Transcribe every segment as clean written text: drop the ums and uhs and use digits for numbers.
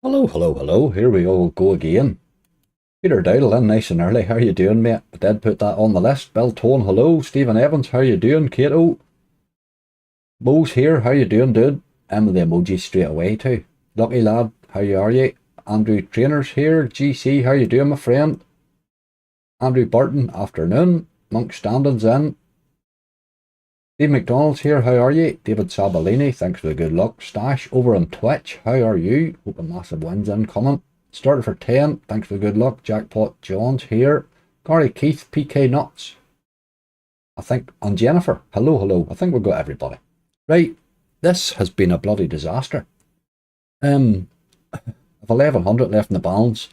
Hello, hello, hello. Here we all go again. Peter Dowdle in nice and early. How you doing, mate? I did put that on the list. Bill Tone, hello. Stephen Evans, how you doing? Kato. Mo's here. How you doing, dude? And with the emojis straight away too. Lucky lad, how you are you? Andrew Trainer's here. GC, how you doing, my friend? Andrew Burton, afternoon. Monk Standing's in. Steve McDonald's here, how are you? David Sabalini, thanks for the good luck. Stash over on Twitch, how are you? Hope a massive win's incoming. Started for 10, thanks for the good luck. Jackpot John's here. Gary Keith, PK Nuts. I think, and Jennifer, hello, hello. I think we've got everybody. Right, this has been a bloody disaster. I've 1100 left in the balance.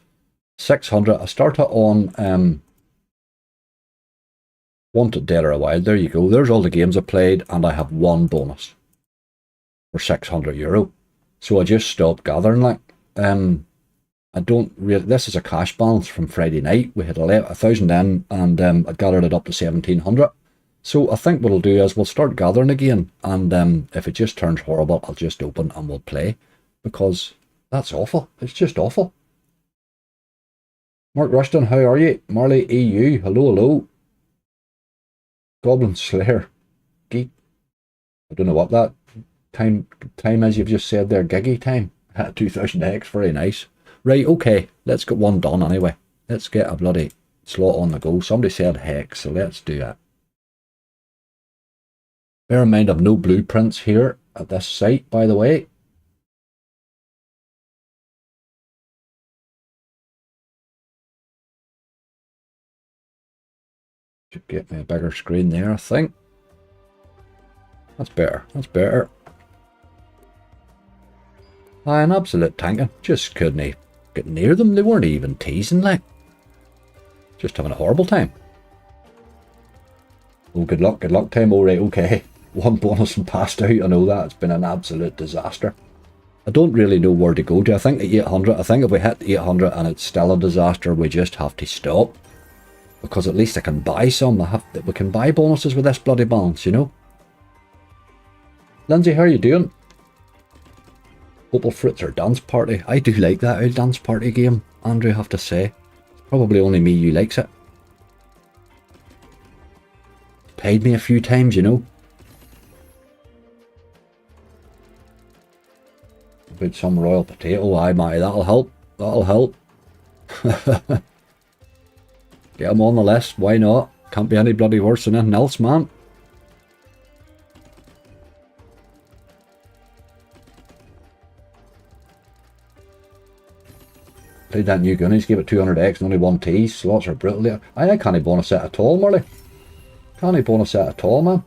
600, I started on Wanted Dead or a Wild. There you go. There's all the games I played, and I have one bonus for €600. So I just stopped gathering. Like, I don't really. This is a cash balance from Friday night. We had 1,000 in, and I gathered it up to 1,700. So I think what I'll do is we'll start gathering again, and if it just turns horrible, I'll just open and we'll play, because that's awful. It's just awful. Mark Rushton, how are you? Marley EU, hello, hello. Goblin Slayer, geek. I don't know what that time is you've just said there. Giggy time. 2000X, very nice. Right, okay, let's get one done anyway. Let's get a bloody slot on the go. Somebody said hex, so let's do it. Bear in mind I've no blueprints here at this site, by the way. Should get me a bigger screen there, I think. That's better, that's better. An absolute tanking. Just couldn't get near them. They weren't even teasing, like. Just having a horrible time. Oh, good luck time. Alright, okay. One bonus and passed out. I know that. It's been an absolute disaster. I don't really know where to go to. I think at 800, I think if we hit 800 and it's still a disaster, we just have to stop. Because at least I can buy some. We can buy bonuses with this bloody balance, you know. Lindsay, how are you doing? Opal Fruits or Dance Party. I do like that old Dance Party game, Andrew, I have to say. It's probably only me who likes it. Paid me a few times, you know. About some royal potato. Aye, Matty, that'll help. That'll help. Get him on the list, why not? Can't be any bloody worse than anything else, man. Played that new Goonies, gave it 200X and only one tease. Slots are brutal there. I can't bonus set at all, Marley. Can't bonus set at all, man.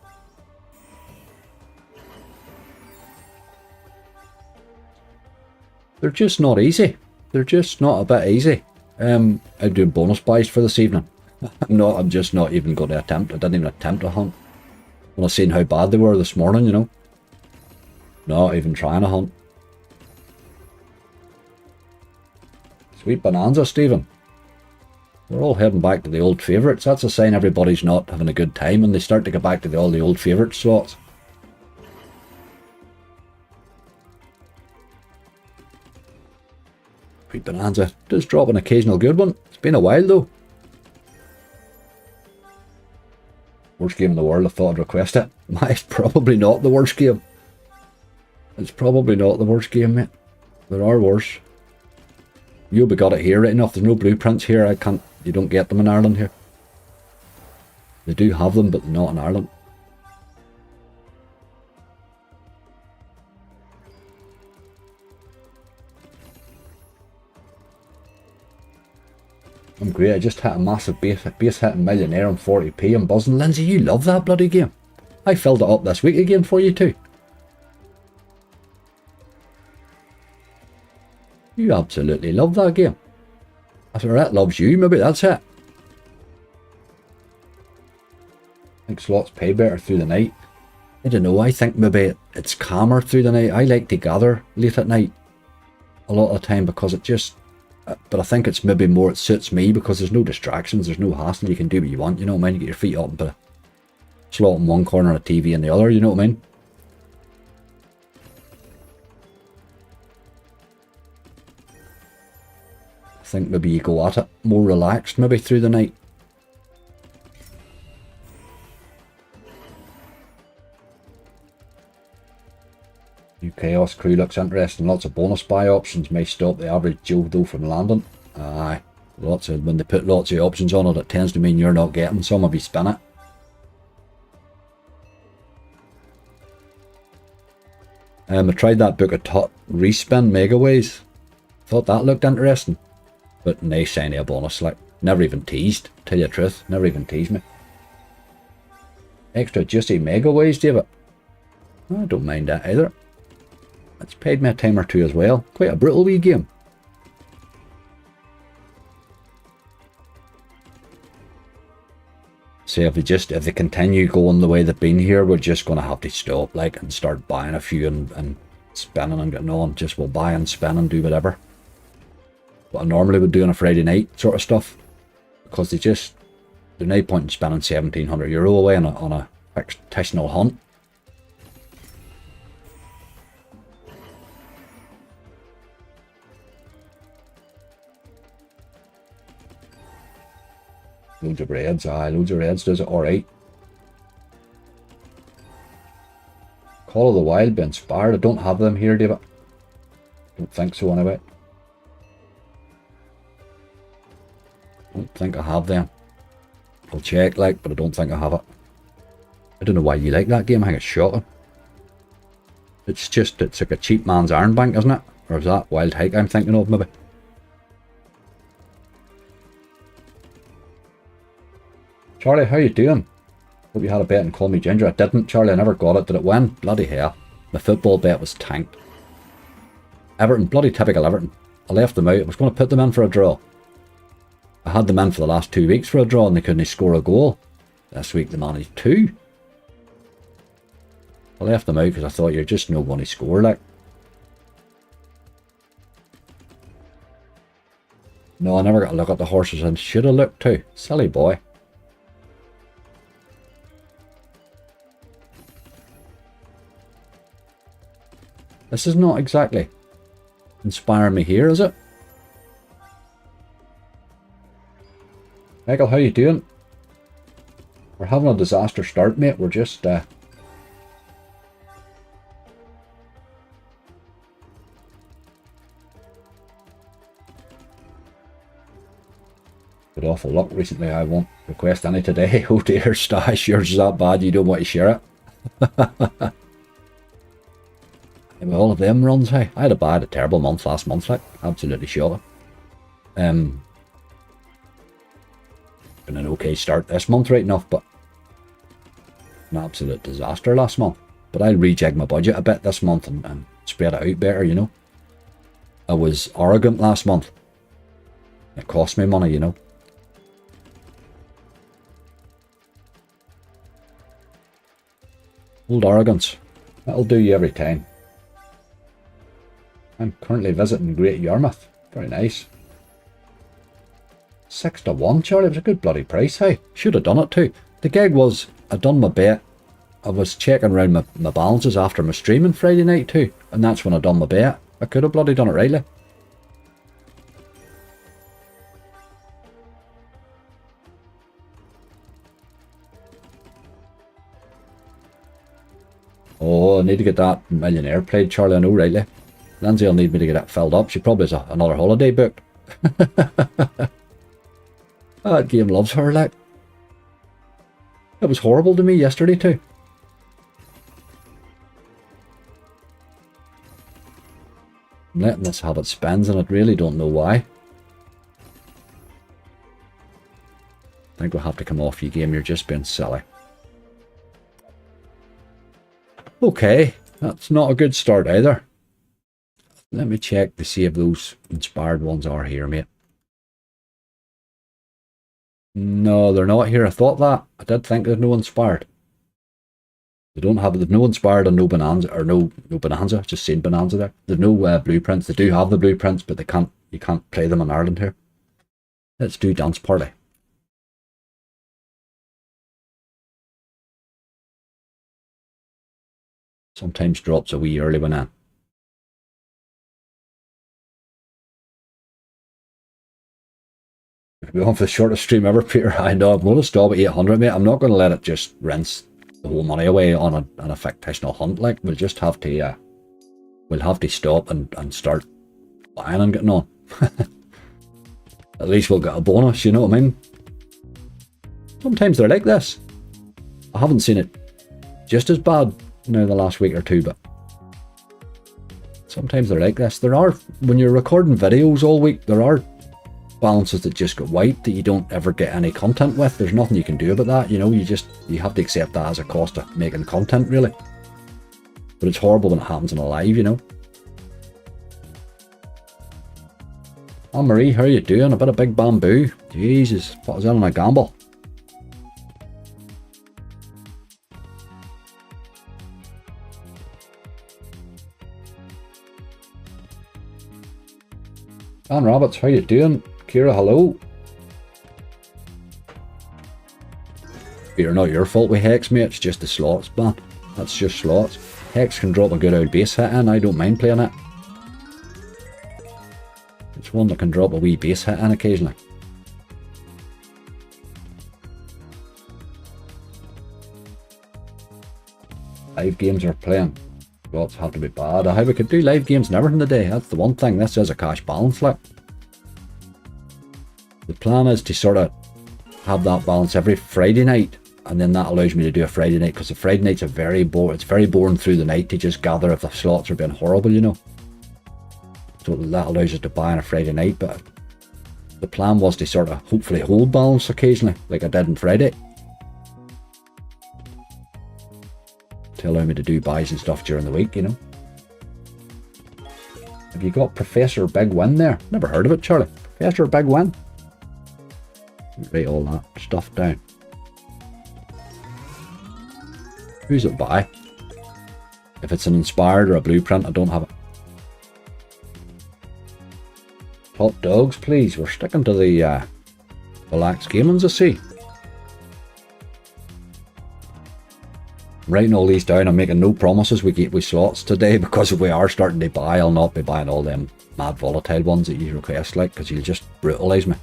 They're just not easy. They're just not a bit easy. I'm doing bonus buys for this evening. I'm just not even going to attempt. I didn't even attempt a hunt. When I seen how bad they were this morning, you know. Not even trying a hunt. Sweet bonanza, Stephen. We're all heading back to the old favourites. That's a sign everybody's not having a good time and they start to get back to all the old favourite slots. Sweet bonanza. Does drop an occasional good one. It's been a while though. Worst game in the world, I thought I'd request it. It's probably not the worst game. It's probably not the worst game, mate. There are worse. You'll be got it here right enough. There's no blueprints here. You don't get them in Ireland here. They do have them, but not in Ireland. I'm great. I just hit a massive base hitting millionaire on 40p. I'm buzzing. Lindsay, you love that bloody game. I filled it up this week again for you too. You absolutely love that game. After it loves you, maybe that's it. I think slots pay better through the night. I don't know, I think maybe it's calmer through the night. I like to gather late at night a lot of the time because it just... But I think it's maybe more, it suits me because there's no distractions, there's no hassle, you can do what you want, you know what I mean? You get your feet up and put a slot in one corner and a TV in the other, you know what I mean? think maybe you go at it more relaxed maybe through the night. New Chaos Crew looks interesting. Lots of bonus buy options may stop the average Joe though from landing. Aye, when they put lots of options on it, it tends to mean you're not getting some if you spin it. I tried that book of top respin megaways. Thought that looked interesting, but they send you a bonus. Like, never even teased. Tell you the truth, never even teased me. Extra juicy megaways, David. I don't mind that either. It's paid me a time or two as well. Quite a brutal wee game. So if they continue going the way they've been here, we're just going to have to stop like and start buying a few and spinning and getting on. Just we'll buy and spin and do whatever. What I normally would do on a Friday night sort of stuff. Because there's no point in spending €1,700 away on a fictional hunt. Loads of reds, aye, loads of reds does it alright. Call of the Wild be inspired. I don't have them here, David. Don't think so anyway. Don't think I have them. I'll check like, but I don't think I have it. I don't know why you like that game. I think it's shocking. It's like a cheap man's Iron Bank, isn't it? Or is that Wild Hike I'm thinking of maybe? Charlie, how you doing? Hope you had a bet and call me Ginger. I didn't, Charlie. I never got it. Did it win? Bloody hell. My football bet was tanked. Everton, bloody typical Everton. I left them out. I was going to put them in for a draw. I had them in for the last 2 weeks for a draw and they couldn't score a goal. This week they managed 2. I left them out because I thought you're just no going to score like. No, I never got a look at the horses and should have looked too. Silly boy. This is not exactly inspiring me here, is it? Michael, how you doing? We're having a disaster start, mate. We're just An awful luck recently. I won't request any today. Oh dear, Stash, yours is that bad you don't want to share it. With all of them runs, hey, I had a terrible month last month, like, absolutely shocking. Been an okay start this month right enough, but an absolute disaster last month. But I'll rejig my budget a bit this month and spread it out better, you know. I was arrogant last month. It cost me money, you know. Old arrogance. That'll do you every time. I'm currently visiting Great Yarmouth. Very nice. 6-1, Charlie. It was a good bloody price, hey. Should have done it too. The gig was, I'd done my bet. I was checking around my balances after my streaming Friday night too. And that's when I done my bet. I could have bloody done it rightly. Oh, I need to get that Millionaire played, Charlie. I know rightly. Lindsay will need me to get it filled up. She probably has another holiday booked. That game loves her, like. It was horrible to me yesterday too. I'm letting this have its spins and I really don't know why. I think we'll have to come off you game. You're just being silly. Okay, that's not a good start either. Let me check to see if those inspired ones are here, mate. No, they're not here. I thought that. I did think there's no inspired. They don't have, there's no inspired and no bonanza, or no bonanza, just saying bonanza there. There's no blueprints. They do have the blueprints, but you can't play them in Ireland here. Let's do Dance Party. Sometimes drops a wee early one in. We're going for the shortest stream ever, Peter. I know. I'm going to stop at 800, mate. I'm not going to let it just rinse the whole money away on a fictional hunt. Like, we'll just have to, we'll have to stop and start buying and getting on. At least we'll get a bonus, you know what I mean? Sometimes they're like this. I haven't seen it just as bad now the last week or two, but sometimes they're like this. There are, when you're recording videos all week, there are balances that just get wiped that you don't ever get any content with. There's nothing you can do about that, you know. You have to accept that as a cost of making content, really. But it's horrible when it happens in a live, you know. Anne-Marie, how are you doing? A bit of big bamboo. Jesus, what was that on a gamble? Dan Roberts, how you doing? Kira, hello. Peter, not your fault with Hex, mate. It's just the slots, man. That's just slots. Hex can drop a good old base hit in. I don't mind playing it. It's one that can drop a wee base hit in occasionally. Live games are playing. Slots have to be bad. How we could do live games and everything today. That's the one thing. This is a cash balance, like. The plan is to sort of have that balance every Friday night, and then that allows me to do a Friday night, because the Friday nights are very boring. It's very boring through the night to just gather if the slots are being horrible, you know. So that allows us to buy on a Friday night, but the plan was to sort of hopefully hold balance occasionally, like I did on Friday, to allow me to do buys and stuff during the week, you know. Have you got Professor Big Win there? Never heard of it, Charlie. Professor Big Win. Write all that stuff down. Who's it by? If it's an inspired or a blueprint, I don't have it. Top dogs, please. We're sticking to the relaxed gamings, I see. I'm writing all these down. I'm making no promises we get with slots today, because if we are starting to buy, I'll not be buying all them mad volatile ones that you request, like, because you'll just brutalise me.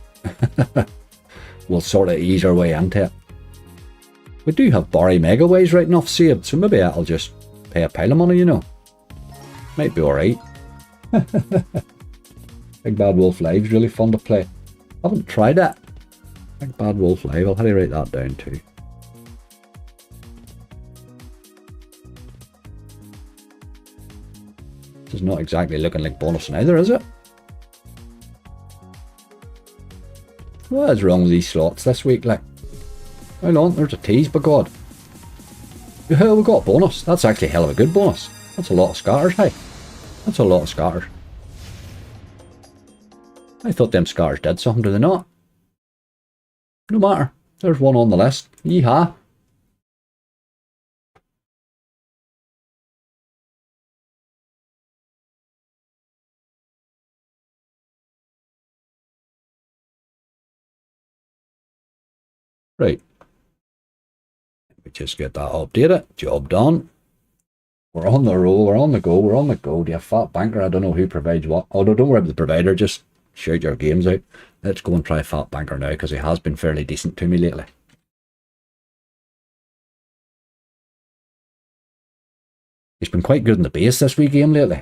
We'll sort of ease our way into it. We do have Barry Megaways right enough saved, so maybe I'll just pay a pile of money, you know. Might be alright. Big Bad Wolf Live's really fun to play. I haven't tried it. Big Bad Wolf Live, I'll have to write that down too. This is not exactly looking like bonus either, is it? What is wrong with these slots this week, like? Hold on, there's a tease, by God. Yeah, we got a bonus. That's actually a hell of a good bonus. That's a lot of scatters, hey. That's a lot of scatters. I thought them scatters did something, do they not? No matter. There's one on the list. Yeehaw. Right. Let me just get that updated. Job done. We're on the roll. We're on the go. We're on the go. Do you have Fat Banker? I don't know who provides what. Oh, no, don't worry about the provider. Just shout your games out. Let's go and try Fat Banker now, because he has been fairly decent to me lately. He's been quite good in the base this wee game lately.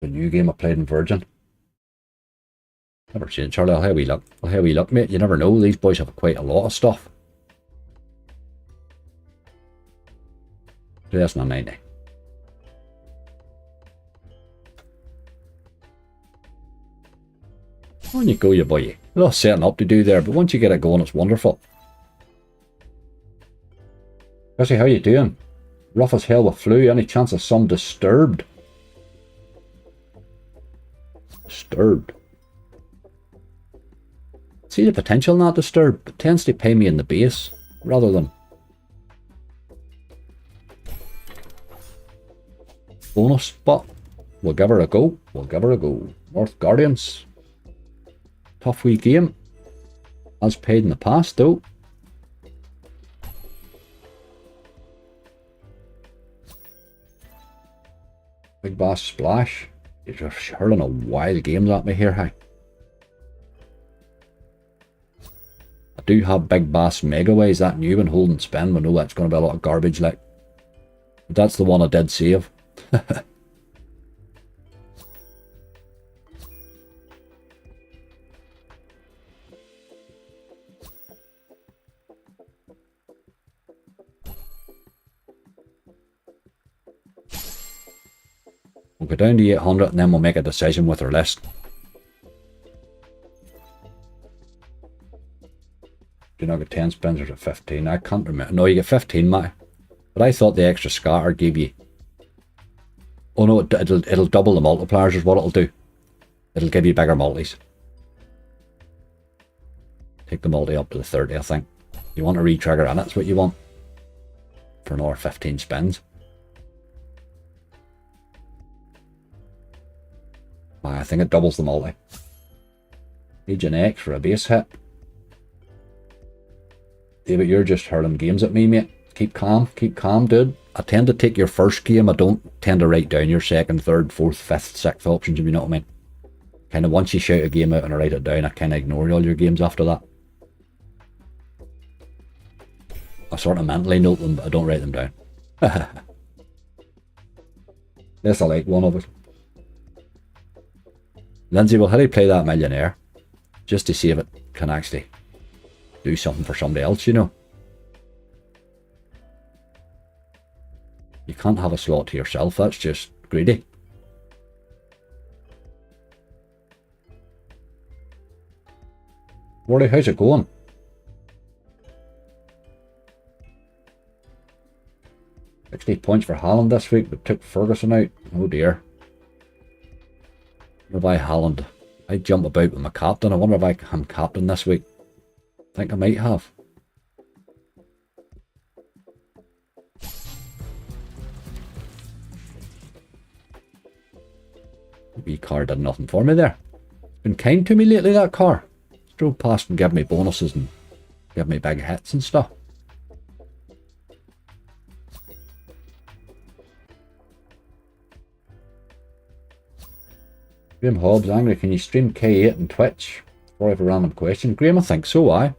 The new game I played in Virgin. Never seen it, Charlie. I'll have a wee look. I'll have a wee look, mate. You never know. These boys have quite a lot of stuff. 2090. On you go, you boy. A lot of setting up to do there, but once you get it going, it's wonderful. Jesse, how you doing? Rough as hell with flu. Any chance of some disturbed? Disturbed. See the potential not disturbed. It tends to pay me in the base rather than bonus, but we'll give her a go. We'll give her a go. North Guardians. Tough wee game. As paid in the past though. Big Bass Splash. You're just hurling a wild games at me here, hey. I do have Big Bass Megaways, that new one, hold and spin. We know that's going to be a lot of garbage, like. But that's the one I did save. We'll go down to 800 and then we'll make a decision with our list. Do you not get 10 spins or is it 15? I can't remember. No, you get 15, Matt. But I thought the extra scatter gave you... Oh no, it'll double the multipliers is what it'll do. It'll give you bigger multis. Take the multi up to the 30, I think. You want a re-trigger and that's what you want. For another 15 spins. I think it doubles the multi. Need an X for a base hit. Yeah, but you're just hurling games at me, mate. Keep calm, dude. I tend to take your first game. I don't tend to write down your second, third, fourth, fifth, sixth options, if you know what I mean. Kind of once you shout a game out and I write it down, I kind of ignore all your games after that. I sort of mentally note them, but I don't write them down. This I like one of it. Lindsay, well, how do you play that millionaire? Just to see if it can actually do something for somebody else, you know. You can't have a slot to yourself, that's just greedy. Wardy, how's it going? £60 for Haaland this week, but took Ferguson out. Oh dear. I wonder if Haaland, I jump about with my captain. I wonder if I'm captain this week. I think I might have. The wee car did nothing for me there. It's been kind to me lately, that car. It's drove past and give me bonuses and give me big hits and stuff. Graham Hobbs, angry, can you stream K8 and Twitch? Or have a random question. Graham, I think so, aye.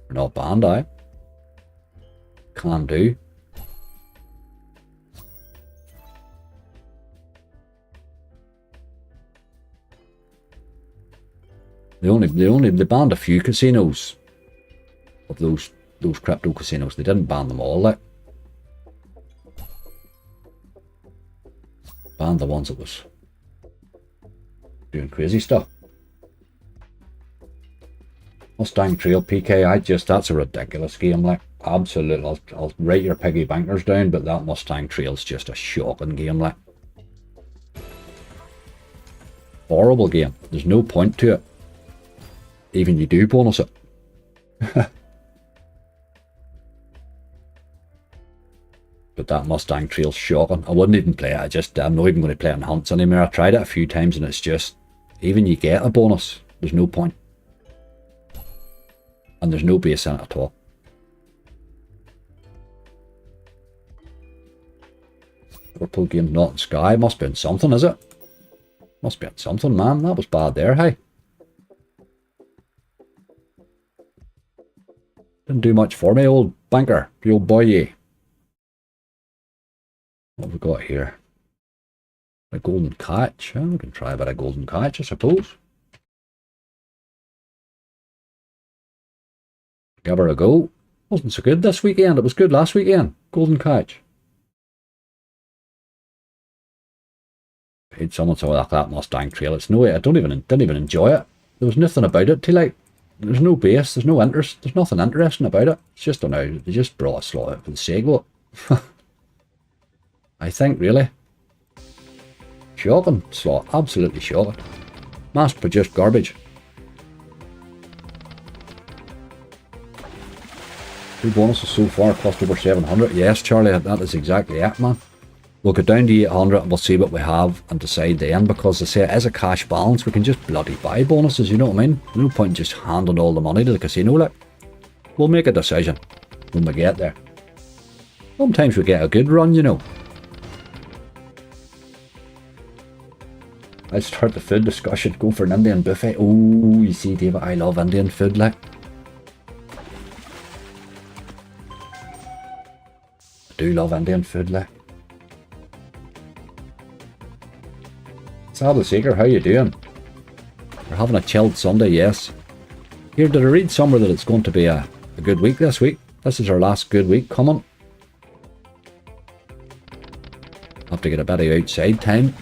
We're not banned, aye. Can do. They banned a few casinos of those crypto casinos. They didn't ban them all, like. Banned the ones that was doing crazy stuff. Mustang Trail PK, that's a ridiculous game, like, absolutely. I'll write your piggy bankers down, but that Mustang Trail's just a shocking game, like. Horrible game. There's no point to it. Even you do bonus it. But that Mustang Trail's shocking. I wouldn't even play it. I'm not even going to play it in hunts anymore. I tried it a few times and it's just, even you get a bonus, there's no point. And there's no base in it at all. Liverpool game not in Sky. Must be in something, is it? Must be in something, man. That was bad there, hey. Didn't do much for me, old banker. The old boy, yeah. What have we got here? A golden catch. Oh, we can try a bit of golden catch, I suppose. Give her a go. Wasn't so good this weekend. It was good last weekend. Golden catch. Paid someone so like that Mustang Trail. It's no way. I didn't even enjoy it. There was nothing about it to like. There's no base. There's no interest. There's nothing interesting about it. It's just they just brought a slot out for the sake of it. I think, really. Shocking slot. Absolutely shocking. Mass produced garbage. 2 bonuses so far cost over 700. Yes, Charlie, that is exactly it, man. We'll go down to 800 and we'll see what we have and decide then, because I say it is a cash balance. We can just bloody buy bonuses, you know what I mean? No point in just handing all the money to the casino, like. We'll make a decision when we get there. Sometimes we get a good run, you know. I'll start the food discussion. Go for an Indian buffet. Oh, you see, David, I love Indian food, like. I do love Indian food, like. Sadly Seeker, how you doing? We're having a chilled Sunday, yes. Here, did I read somewhere that it's going to be a good week this week? This is our last good week coming. Have to get a bit of outside time.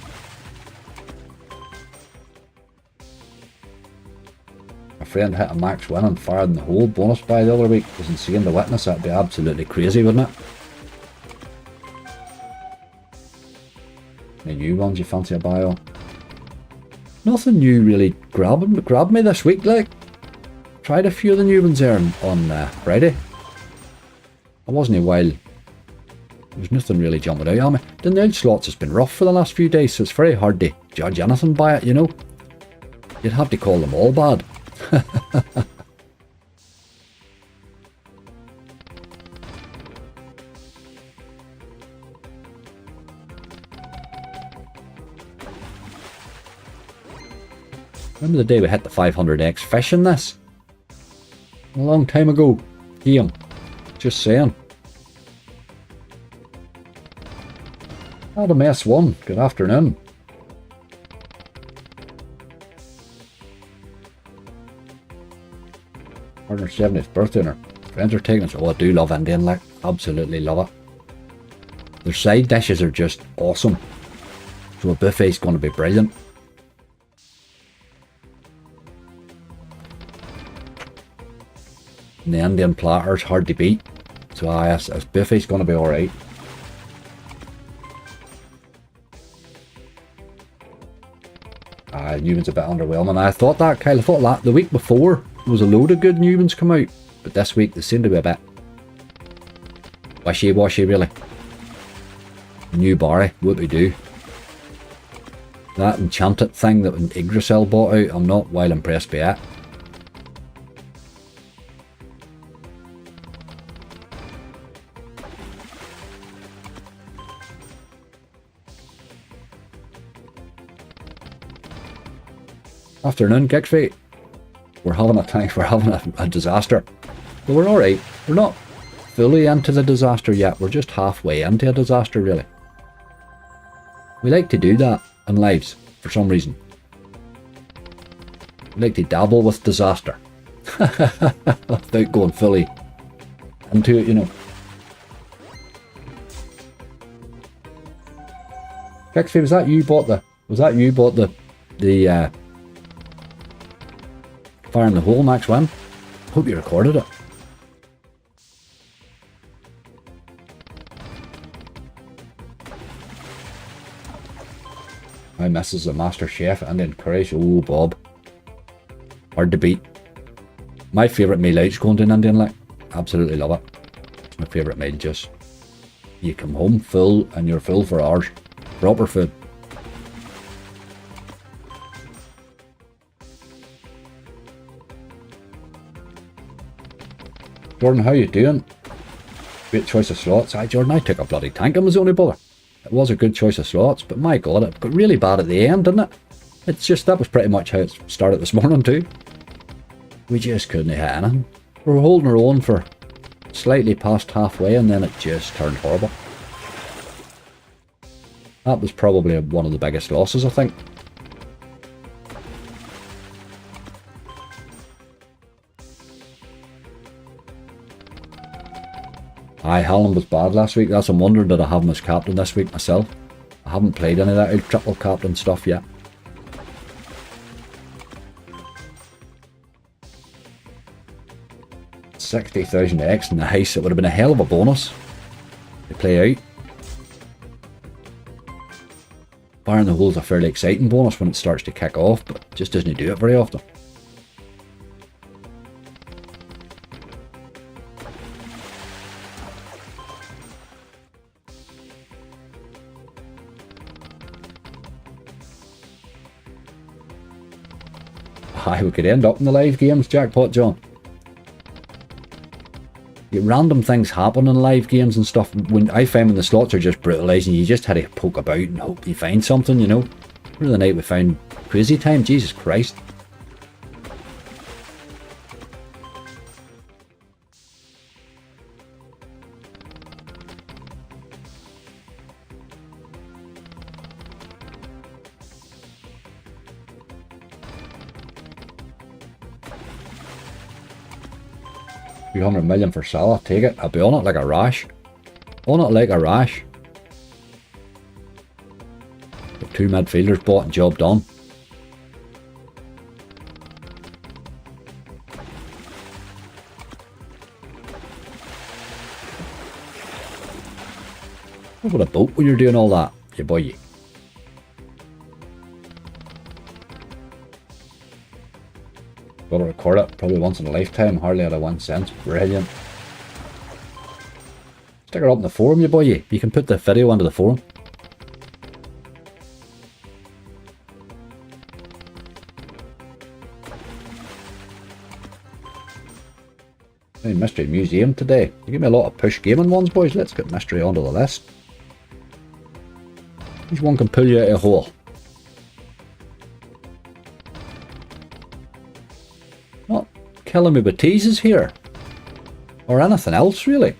My friend hit a max win and fired in the hole bonus by the other week. Was insane to witness. That'd be absolutely crazy, wouldn't it? Any new ones you fancy a buy on? Nothing new really grabbed me this week, like. Tried a few of the new ones there on Friday. I wasn't a while. There's nothing really jumping out on me. The nail slots has been rough for the last few days, so it's very hard to judge anything by it, you know. You'd have to call them all bad. Remember the day we hit the 500x fish in this? A long time ago. Game. Just saying. Adam S1, good afternoon. Partner's 70th birthday and her friends are taking us. Oh, I do love Indian, like, absolutely love it. Their side dishes are just awesome. So a buffet's going to be brilliant. And the Indian platter's hard to beat. So this buffet's going to be alright. New one's a bit underwhelming. I thought that, Kyle. I thought that the week before there was a load of good new ones come out, but this week they seem to be a bit wishy-washy, really. New Barry, what we do. That enchanted thing that Yggdrasil bought out, I'm not well impressed by it. Afternoon, Kickfeet. We're having a tank, we're having a disaster. But we're alright. We're not fully into the disaster yet. We're just halfway into a disaster, really. We like to do that in lives, for some reason. We like to dabble with disaster. Without going fully into it, you know. Kickfeet, was that you bought the fire in the hole max win? Hope you recorded it. My missus is a master chef and encourage. Oh, Bob. Hard to beat. My favourite meal out's going to an Indian, like. Absolutely love it. It's my favourite meal, just. You come home full and you're full for hours. Proper food. Jordan, how you doing? Great choice of slots. Aye, Jordan, I took a bloody tank on my only bother. It was a good choice of slots, but my god, it got really bad at the end, didn't it? It's just, that was pretty much how it started this morning too. We just couldn't hit anything. We were holding our own for slightly past halfway and then it just turned horrible. That was probably one of the biggest losses, I think. Aye, Hallam was bad last week. That's I'm wondering did I have him as captain this week myself. I haven't played any of that triple captain stuff yet. $60,000x, nice. It would have been a hell of a bonus to play out. Fire in the hole's a fairly exciting bonus when it starts to kick off, but it just doesn't do it very often. Aye, we could end up in the live games, Jackpot John. Random things happen in live games and stuff. When I find when the slots are just brutalising, you just had to poke about and hope you find something, you know. Through the night we found crazy time, Jesus Christ. $200 million for Salah, take it. I'll be on it like a rash. On it like a rash. Got 2 midfielders bought and job done. What about a boat when you're doing all that, you boy? Got to record it, probably once in a lifetime, hardly out of 1 cent. Brilliant. Stick it up in the forum, you boy. You can put the video into the forum. Hey, Mystery Museum today. You give me a lot of push gaming ones, boys. Let's get Mystery onto the list. Each one can pull you out of a hole. Not killing me with teases here. Or anything else, really.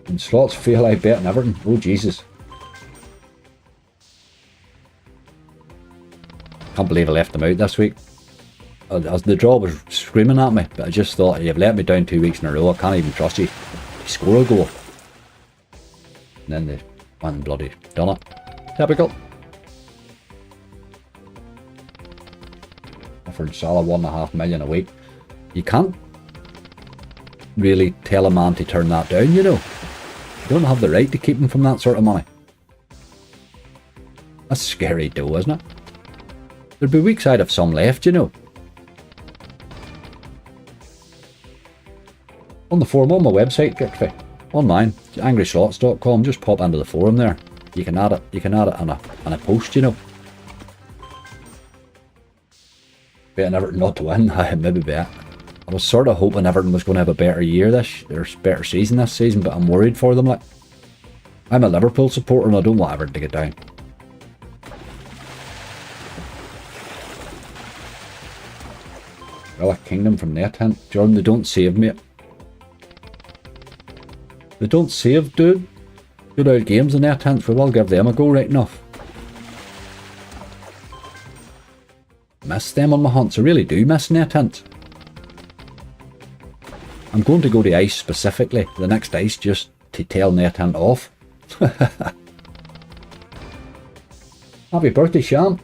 And slots feel like betting everything. Oh, Jesus. Can't believe I left them out this week. As the draw was screaming at me, but I just thought, you've let me down 2 weeks in a row. I can't even trust you. You score a goal. And then they went and bloody done it. Typical. Offered Salah $1.5 million a week. You can't really tell a man to turn that down, you know. You don't have the right to keep him from that sort of money. That's scary dough, isn't it? There'd be weeks I'd have some left, you know. On the forum, on my website, Gixby. On mine, angryslots.com, just pop into the forum there. You can add it on a post, you know. Betting Everton not to win, I maybe bet. I was sort of hoping Everton was going to have a better year better season this season, but I'm worried for them. Like, I'm a Liverpool supporter and I don't want Everton to get down. Well, a Kingdom from net hint. Jordan, they don't save, mate. They don't save, dude. Good old games in net hints, we will give them a go right enough. Miss them on my hunts, I really do miss net hints. I'm going to go to ice specifically, the next ice, just to tell net hint off. Happy birthday, Sham.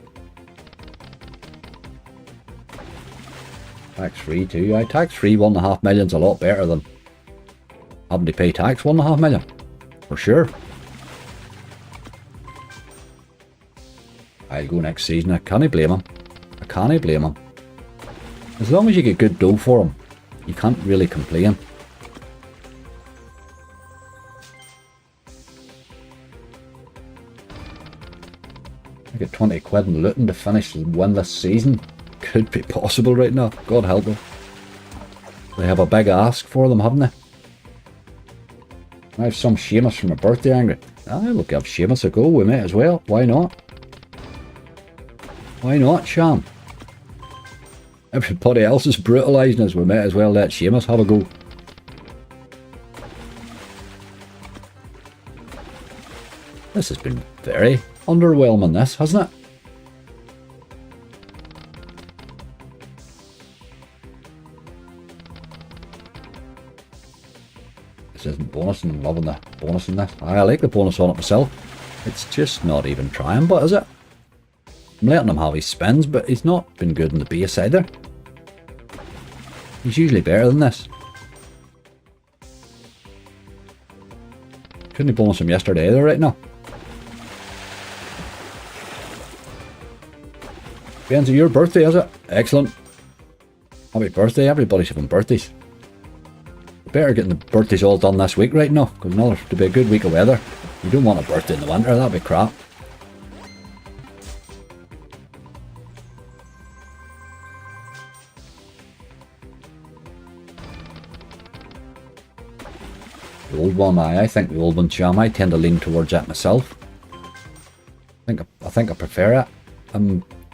Tax free too. Tax free $1.5 million's a lot better than having to pay tax $1.5 million. For sure. I'll go next season. I can't blame him. I can't blame him. As long as you get good dough for him, you can't really complain. I get 20 quid in Luton to finish the winless season. Could be possible right now. God help them. They have a big ask for them, haven't they? I have some Seamus for my birthday, Angry. I will give Seamus a go. We may as well. Why not? Why not, Sham? Everybody else is brutalising us. We may as well let Seamus have a go. This has been very underwhelming, this, hasn't it? This isn't bonusing. I'm loving the bonus in this. I like the bonus on it myself. It's just not even trying, but is it? I'm letting him have his spins, but he's not been good in the base either. He's usually better than this. Couldn't bonus him yesterday either right now. Ben's your birthday, is it? Excellent. Happy birthday. Everybody's having birthdays. Better getting the birthdays all done this week right now, because another to be a good week of weather. You don't want a birthday in the winter, that'd be crap. old one. I think the old one's jam. I tend to lean towards that myself. I think I prefer it.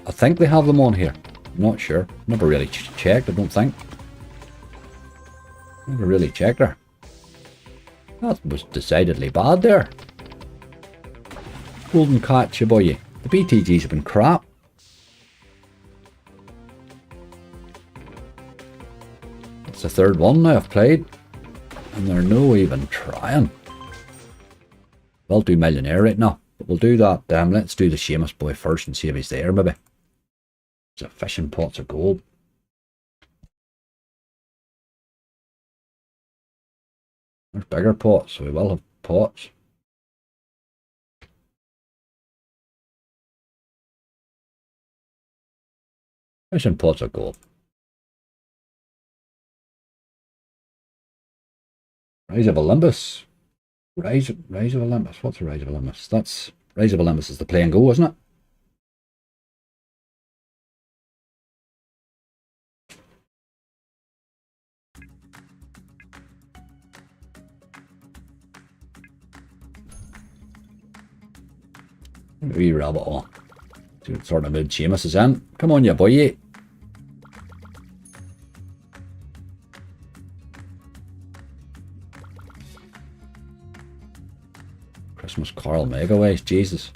I think they have them on here. I'm not sure. Never really checked, I don't think. Never really checked her. That was decidedly bad there. Golden catch, boy. The BTGs have been crap. It's the third one now I've played. And they're no even trying. We'll do Millionaire right now. But we'll do that. Let's do the Seamus boy first and see if he's there maybe. It's a fishing pots of gold. There's bigger pots, so we will have pots. Fishing pots of gold. Rise of Olympus. Rise of Olympus. What's the Rise of Olympus? That's Rise of Olympus is the play and go, isn't it? Wee rabbit on. See what sort of mood Seamus is in. Come on, you boy. Christmas Carol Megaways, Jesus.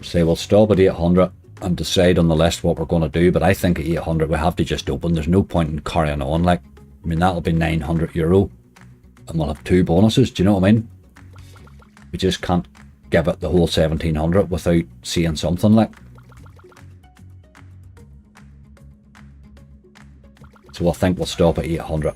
Say we'll stop at 800 and decide on the list what we're going to do, but I think at 800 we have to just open. There's no point in carrying on. Like, I mean, that'll be €900 and we'll have 2 bonuses. Do you know what I mean? We just can't give it the whole 1700 without seeing something. Like, so I think we'll stop at 800.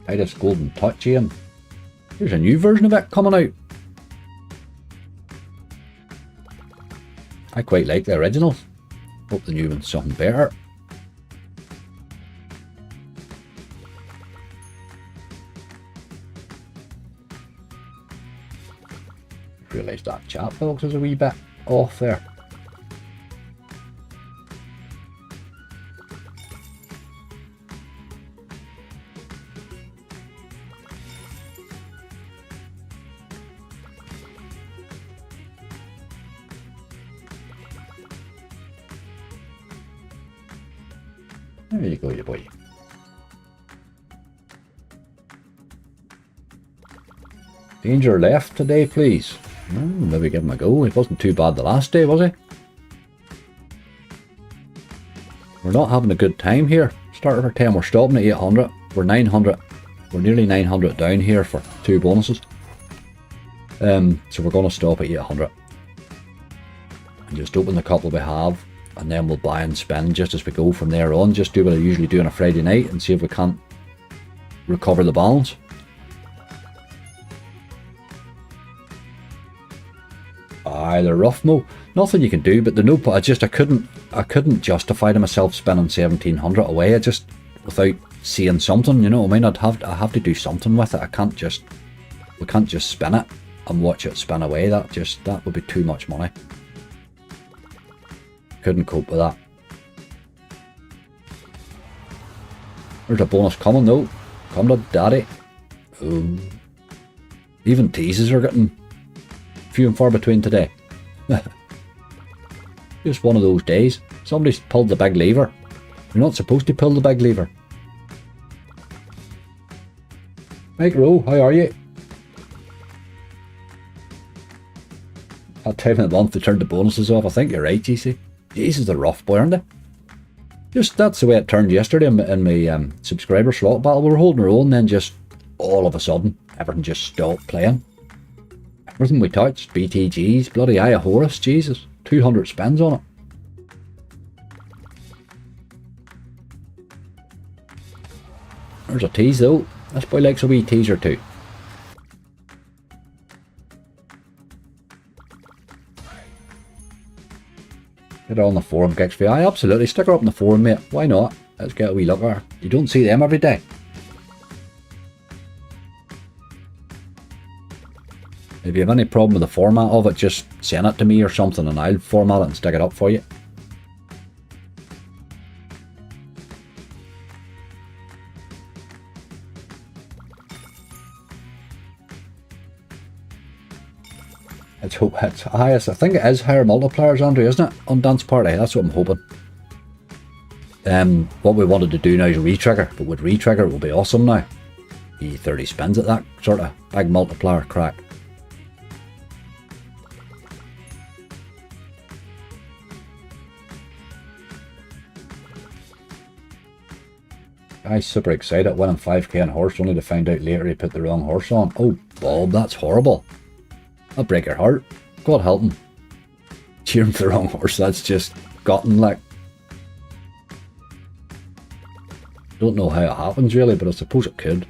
Titus Golden Touch in. There's a new version of it coming out. I quite like the originals. Hope the new one's something better. Realised that chat box is a wee bit off there. There you go, you boy. Danger left today, please. Oh, maybe give him a go. He wasn't too bad the last day, was he? We're not having a good time here. Started for 10, we're stopping at 800. We're 900. We're nearly 900 down here for 2 bonuses. So we're going to stop at 800. And just open the couple we have. And then we'll buy and spend just as we go from there on. Just do what I usually do on a Friday night and see if we can't recover the balance. Aye, they're rough, Mo. Nothing you can do, but the no. I couldn't justify to myself spending 1700 away. I just without seeing something, you know what I mean. I have to do something with it. We can't just spin it and watch it spin away. That would be too much money. Couldn't cope with that. There's a bonus coming though. Come to daddy. Oh. Even teases are getting few and far between today. Just one of those days. Somebody's pulled the big lever. You're not supposed to pull the big lever. Mike Rowe, how are you? That time of the month to turn the bonuses off. I think you're right, GC. Jesus, they're rough, boy, aren't they? Just that's the way it turned yesterday in my subscriber slot battle. We were holding our own, then just all of a sudden everything just stopped playing. Everything we touched, BTGs, bloody Eye of Horus, Jesus, 200 spins on it. There's a tease though. This boy likes a wee teaser too. Get her on the forum, Gexby. Aye, absolutely. Stick her up in the forum, mate. Why not? Let's get a wee look at her. You don't see them every day. If you have any problem with the format of it, just send it to me or something and I'll format it and stick it up for you. It's highest. I think it is higher multipliers, Andrew, isn't it? On Dance Party. That's what I'm hoping. What we wanted to do now is retrigger, but with retrigger it will be awesome now. Be 30 spins at that sort of big multiplier crack. Guy's super excited, winning 5k on horse, only to find out later he put the wrong horse on. Oh, Bob, that's horrible. That'll break your heart. God help him. Cheering for the wrong horse, that's just gotten like. Don't know how it happens really, but I suppose it could.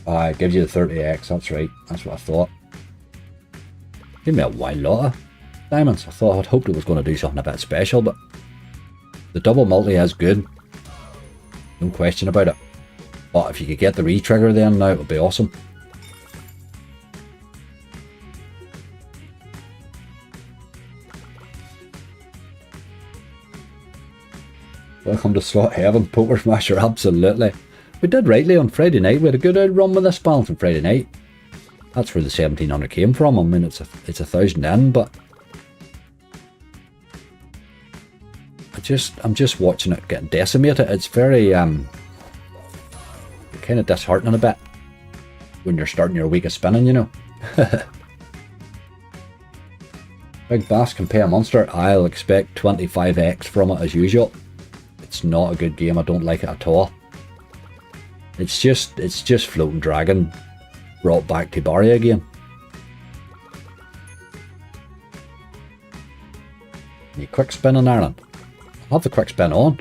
It gives you the 30x, that's right. That's what I thought. Gave me a wild lot of diamonds. I'd hoped it was going to do something a bit special, but the double multi is good. No question about it. But if you could get the retrigger then now, it would be awesome. Welcome to Slot Heaven, Poker Smasher, absolutely. We did rightly on Friday night. We had a good out run with this balance on Friday night. That's where the 1700 came from. I mean, it's a 1,000 in, but I'm just watching it getting decimated. It's very kind of disheartening a bit when you're starting your week of spinning, you know. Big Bass can pay a monster. I'll expect 25x from it as usual. It's not a good game. I don't like it at all. It's just Floating Dragon brought back to Barry again. You quick spin in Ireland. I'll have the quick spin on.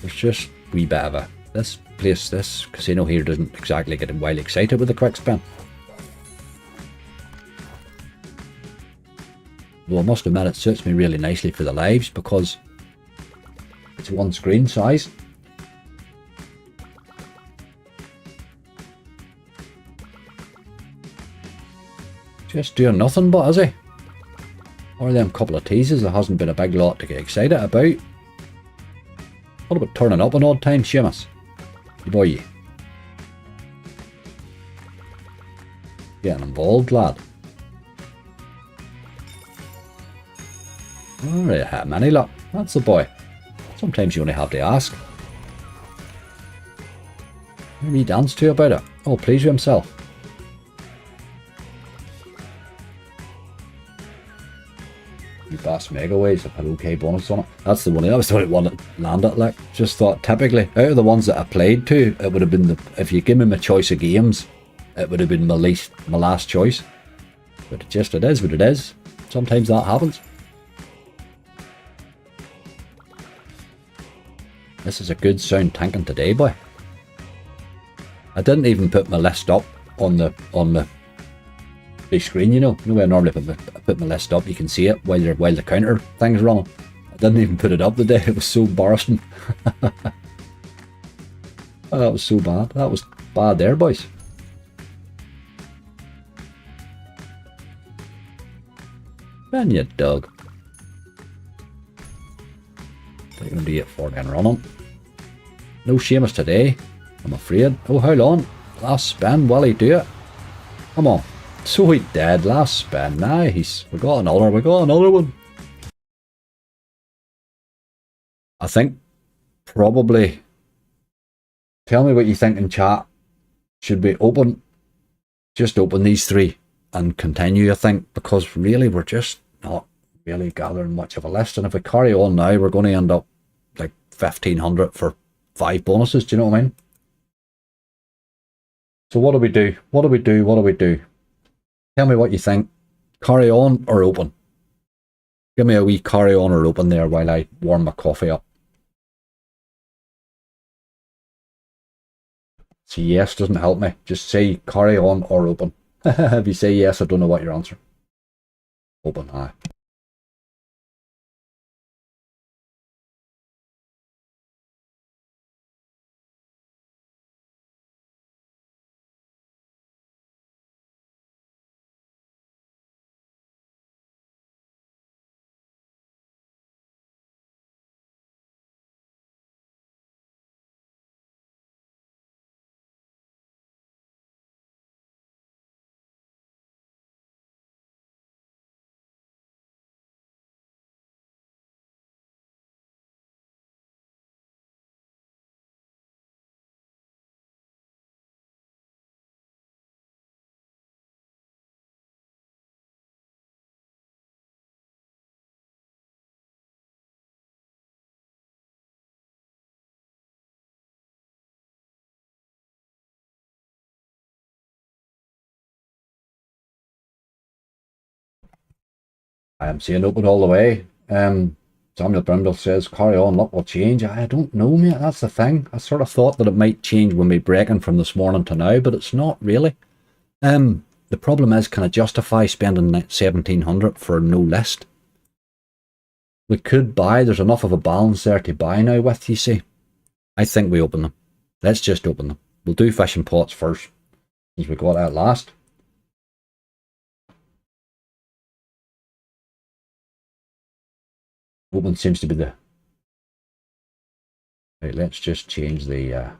There's just a wee bit of a... This casino here doesn't exactly get wildly excited with the quick spin. Though I must admit it suits me really nicely for the lives because it's one screen size. Just doing nothing but, is he? Or them couple of teases, there hasn't been a big lot to get excited about. What about turning up an odd time, Seamus? You boy. Getting involved, lad. Alright, have many luck. That's the boy. Sometimes you only have to ask. Maybe he danced to you about it. Oh, pleased with himself. Bass Mega Waves have had okay bonus on it. That's the one I was thought it wanted to land it like. Just thought typically out of the ones that I played to, it would have been if you give me my choice of games, it would have been my last choice. But it is what it is. Sometimes that happens. This is a good sound tanking today, boy. I didn't even put my list up on the big screen, you know. Where I normally put my list up, you can see it while the counter thing's running. I didn't even put it up today. It was so embarrassing. Oh, that was so bad. That was bad there, boys. Man, you dog. Taking him to 840 and running. No Seamus today, I'm afraid. Oh, how long? Last spin, will he do it? Come on. So he did, last spin. Nice. We got another one. I think probably, tell me what you think in chat. Should we just open these three and continue, I think, because really we're just not really gathering much of a list, and if we carry on now we're going to end up like 1,500 for 5 bonuses, do you know what I mean? So what do we do? Tell me what you think. Carry on or open? Give me a wee carry on or open there while I warm my coffee up. See, yes doesn't help me. Just say carry on or open. If you say yes, I don't know what you're answering. Open, aye. I am saying open all the way. Samuel Brindle says carry on, luck will change. I don't know, mate. That's the thing. I sort of thought that it might change when we breaking from this morning to now, but it's not really. The problem is, can I justify spending 1,700 for no list? We could buy. There's enough of a balance there to buy now with, you see. I think we open them. Let's just open them. We'll do fishing pots first, since we got out last. Open seems to be the... Right, let's just change the...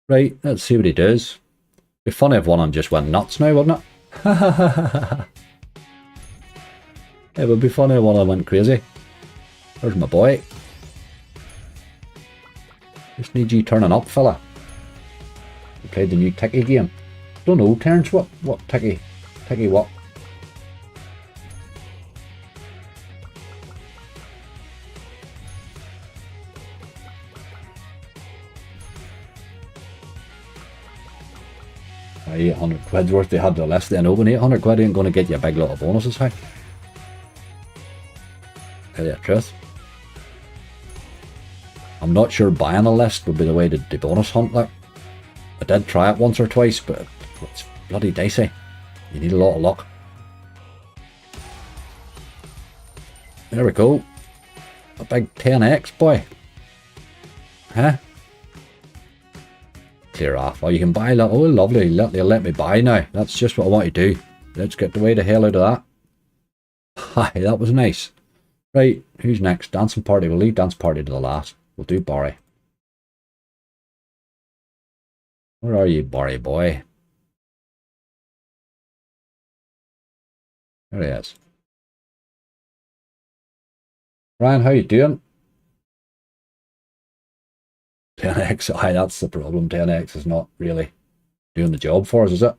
Right, let's see what he does. It'd be funny if one of them just went nuts now, wouldn't it? It would be funny if one of them went crazy. There's my boy. Just need you turning up, fella. We played the new Ticky game. Don't know, Terence, what Ticky? Ticky what? £800 worth they had to list then open. 800 quid ain't going to get you a big lot of bonuses, hey? Tell you the truth. I'm not sure buying a list would be the way to do bonus hunt, like. I did try it once or twice, but it's bloody dicey. You need a lot of luck. There we go. A big 10x, boy. Huh? Clear off. Oh, you can buy that. Oh, lovely. They'll let me buy now. That's just what I want to do. Let's get the way the hell out of that. Hi, that was nice. Right, who's next? Dancing party. We'll leave dance party to the last. We'll do Barry. Where are you, Barry boy? There he is. Ryan, how you doing? 10x. Aye, that's the problem. 10x is not really doing the job for us, is it?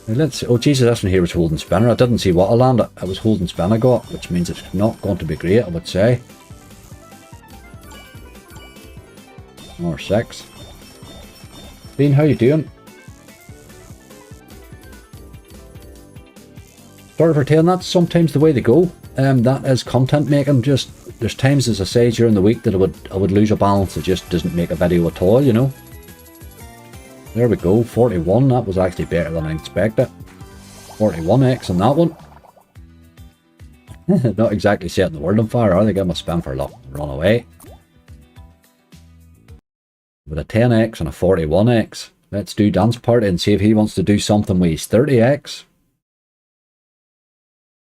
Now let's see. Oh, Jesus, this one here was holding spinner. I didn't see what I landed. It was holding spin I got, which means it's not going to be great, I would say. Or 6. Dean, how you doing? Starter for 10, that's sometimes the way to go. That is content making. Just there's times, as I say, during the week that I would lose a balance. It just doesn't make a video at all, you know. There we go, 41. That was actually better than I expected. 41x on that one. Not exactly setting the world on fire, are they? Give him a spin for luck. Run away. With a 10x and a 41x. Let's do dance party and see if he wants to do something with his 30x.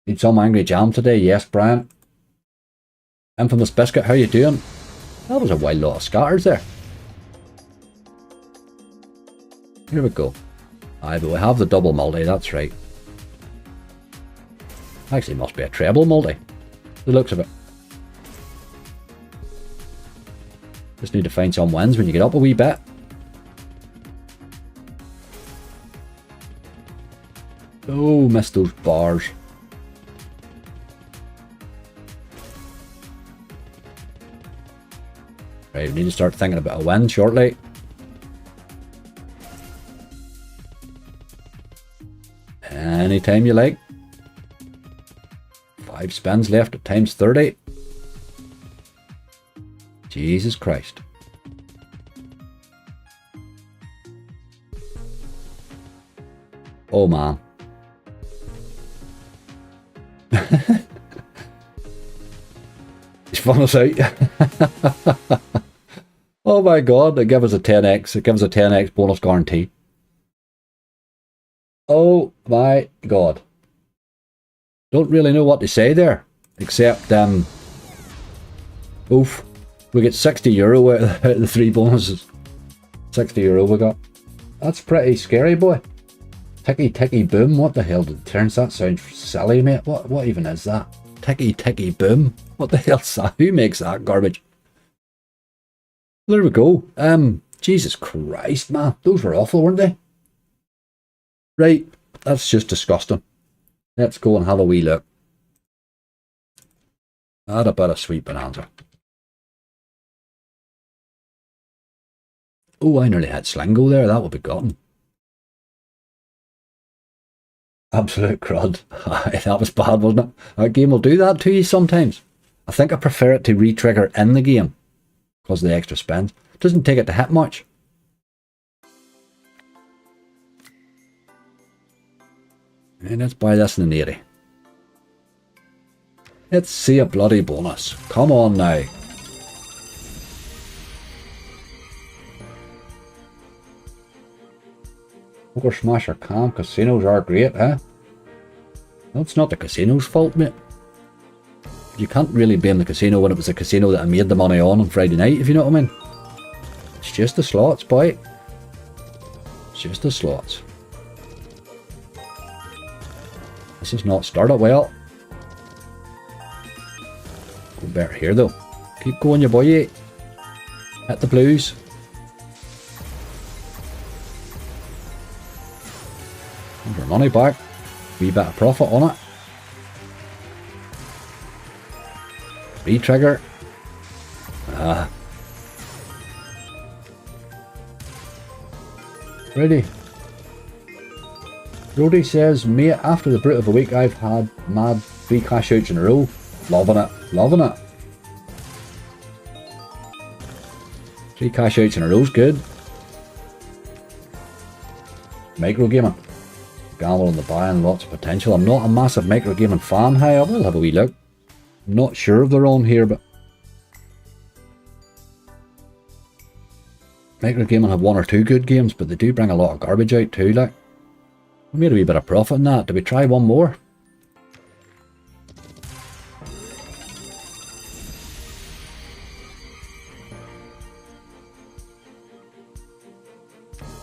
Need some angry jam today? Yes, Brian. Infamous Biscuit, how you doing? That was a wild lot of scatters there. Here we go. Aye, but we have the double multi, that's right. Actually, must be a treble multi. The looks of it. Just need to find some wins when you get up a wee bit. Oh, missed those bars. Right, we need to start thinking about a win shortly. Anytime you like. 5 spins left at times 30. Jesus Christ. Oh man. He's fun us out. Oh my god, it gives us a 10x. It gives a 10x bonus guarantee. Oh my god. Don't really know what to say there. Except, oof. We get €60 out of the 3 bonuses. €60 we got. That's pretty scary, boy. Ticky ticky boom. What the hell did it turn? That sounds silly, mate. What even is that? Ticky ticky boom. What the hell's that? Who makes that garbage? There we go. Jesus Christ, man. Those were awful, weren't they? Right. That's just disgusting. Let's go and have a wee look. Add a bit of sweet bonanza. Oh, I nearly had Slingo there. That would be gotten. Absolute crud. That was bad, wasn't it? That game will do that to you sometimes. I think I prefer it to re-trigger in the game because of the extra spins. It doesn't take it to hit much. And let's buy this in the 80. Let's see a bloody bonus. Come on now. Poker Smasher Cam, casinos are great, eh? No, it's not the casino's fault, mate. You can't really blame the casino when it was a casino that I made the money on Friday night, if you know what I mean. It's just the slots, boy. It's just the slots. This has not started well. Go better here, though. Keep going, you boy. Hit the blues. Our money back. Wee bit of profit on it. Re-trigger. Ready. Brody says, mate, after the brute of a week I've had mad 3 cash outs in a row. Loving it. Loving it. 3 cash outs in a row's good. Micro gaming. Gamble on the buy and lots of potential. I'm not a massive micro gaming fan, I will have a wee look. I'm not sure if they're on here, but micro gaming have 1 or 2 good games, but they do bring a lot of garbage out too, like. We made a wee bit of profit in that. Do we try one more?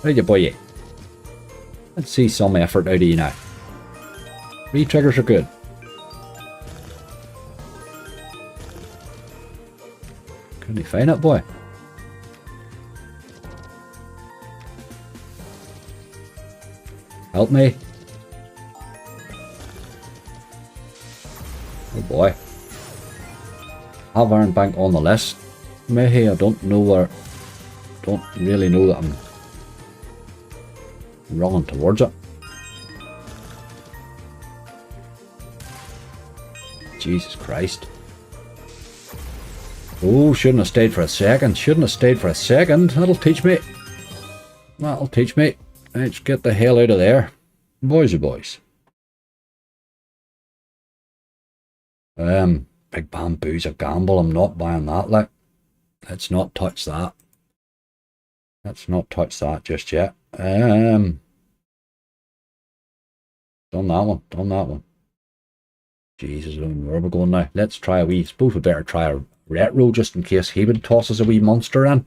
Right, you boy. Let's see some effort out of you now. Re-triggers are good. Couldn't you find it, boy? Help me. Oh boy. Have Iron Bank on the list. Maybe I don't know where. Don't really know that I'm running towards it. Jesus Christ. Oh, shouldn't have stayed for a second. Shouldn't have stayed for a second. That'll teach me. That'll teach me. Let's get the hell out of there. Boys are boys. Big Bamboo's a gamble. I'm not buying that, like. Let's not touch that. Let's not touch that just yet. Done that one. Done that one. Jesus, where are we going now? Let's try a wee. Suppose we better try a retro just in case he would toss us a wee monster in.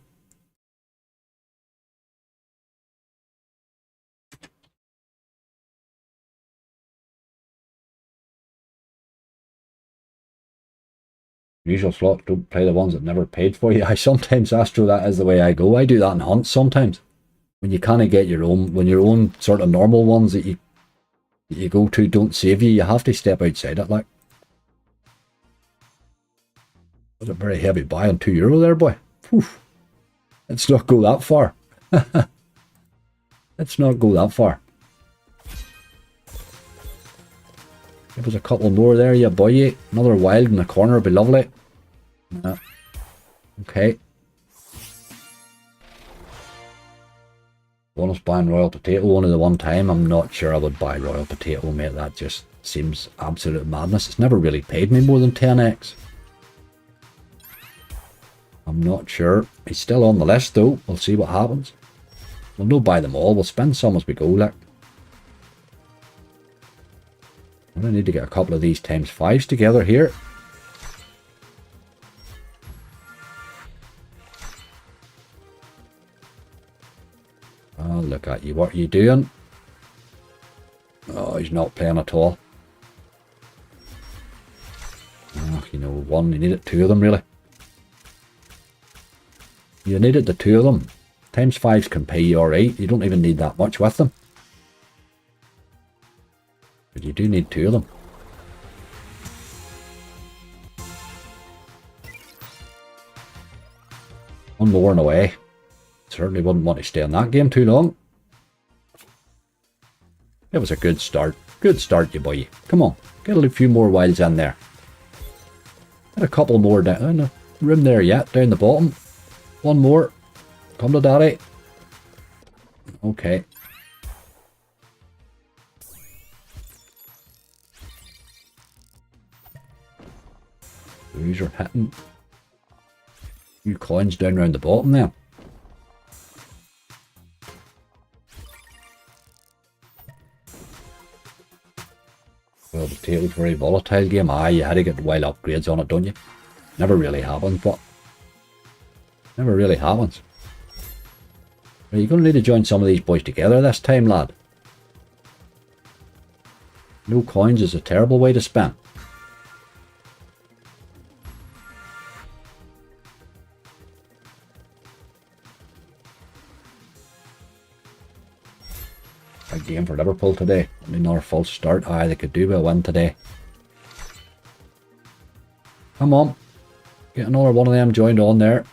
Usual slot, don't play the ones that never paid for you. I sometimes, Astro, that is the way I go. I do that in hunts sometimes. When you kind of get your own, when your own sort of normal ones that you go to don't save you, you have to step outside it, like. That's a very heavy buy on €2 there, boy. Whew. Let's not go that far. Let's not go that far. Give us a couple more there, yeah, boy. Another wild in the corner would be lovely. Yeah. Okay. Bonus buying Royal Potato only the one time. I'm not sure I would buy Royal Potato, mate. That just seems absolute madness. It's never really paid me more than 10x. I'm not sure. He's still on the list though. We'll see what happens. We'll no buy them all. We'll spend some as we go, like. I need to get a couple of these times 5s together here. Oh, look at you. What are you doing? Oh, he's not playing at all. Oh, you know, one. You needed 2 of them, really. You needed the 2 of them. Times 5s can pay you alright. You don't even need that much with them. But you do need 2 of them. One more and away. Certainly wouldn't want to stay in that game too long. It was a good start. Good start, you boy. Come on. Get a few more wilds in there. Get a couple more down. Oh, no room there yet. Down the bottom. One more. Come to daddy. Okay. These are hitting. A few coins down around the bottom there. Well, the Potato's very volatile game. Aye, you had to get wild upgrades on it, don't you? Never really happens, but never really happens. Are you going to need to join some of these boys together this time, lad? No coins is a terrible way to spend. A game for Liverpool today. Another false start. Aye, they could do with a win today. Come on. Get another one of them joined on there.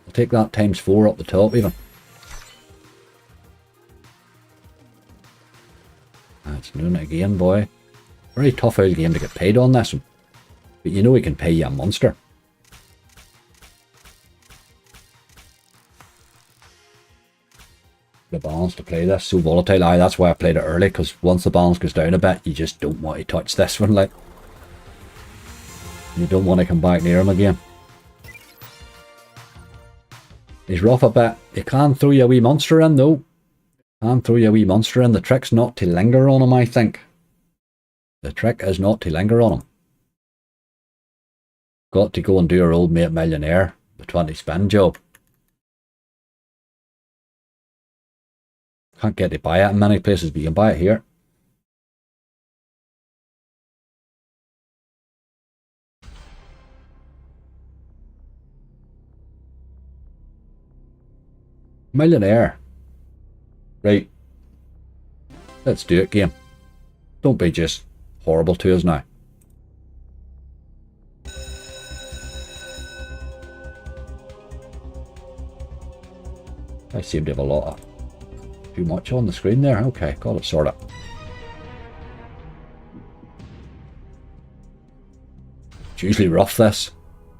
I'll take that times 4 up the top even. That's doing it again, boy. Very tough old game to get paid on this one. But you know he can pay you a monster. The balance to play this so volatile. Aye, that's why I played it early, because once the balance goes down a bit, you just don't want to touch this one, like. You don't want to come back near him again. He's rough a bit. You can throw you a wee monster in though. Can throw you a wee monster in. The trick's not to linger on him, I think. The trick is not to linger on him. Got to go and do our old mate millionaire, the 20 spin job. Can't get to buy it in many places, but you can buy it here. Millionaire. Right. Let's do it, game. Don't be just horrible to us now. I seem to have a lot of too much on the screen there. Okay, got it sorted. It's usually rough, this.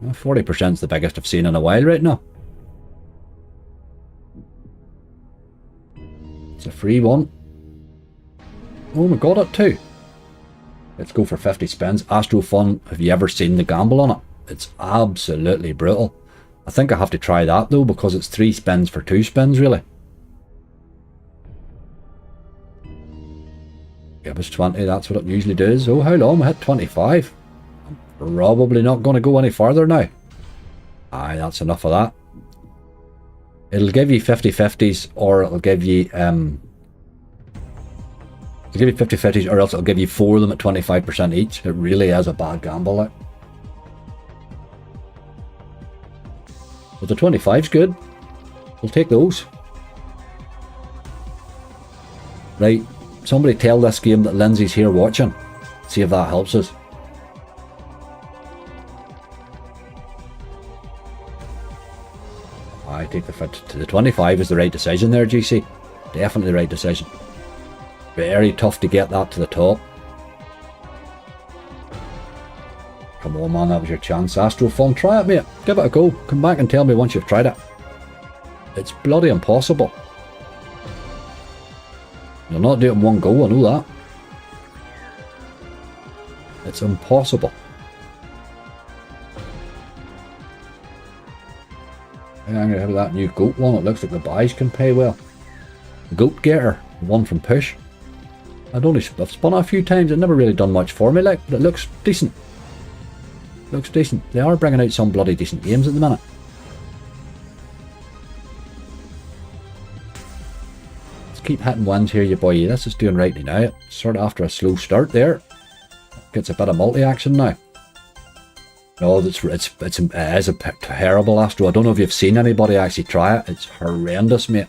40% is the biggest I've seen in a while right now. It's a free one. Oh, we got it too. Let's go for 50 spins. Astro Fun, have you ever seen the gamble on it? It's absolutely brutal. I think I have to try that though, because it's 3 spins for 2 spins really. Give us 20, that's what it usually does. Oh, how long? I hit 25. I'm probably not going to go any further now. Aye, that's enough of that. It'll give you 50-50s, or it'll give you 50-50s, or else it'll give you 4 of them at 25% each. It really is a bad gamble, like. But the 25's good. We'll take those. Right. Somebody tell this game that Lindsay's here watching. See if that helps us. I take the fit to the 25 is the right decision there, GC. Definitely the right decision. Very tough to get that to the top. Come on, man, that was your chance. Astro Fun, try it, mate. Give it a go. Come back and tell me once you've tried it. It's bloody impossible. You'll not do it in one go, I know that. It's impossible. I'm angry about that new goat one. It looks like the buys can pay well. The Goat Gator, the one from Push. I've spun it a few times. It never really done much for me, like, but it looks decent. Looks decent. They are bringing out some bloody decent games at the minute. Let's keep hitting wins here, you boy. This is doing rightly now. It's sort of after a slow start there. Gets a bit of multi-action now. No, it is a terrible Astro. I don't know if you've seen anybody actually try it. It's horrendous, mate.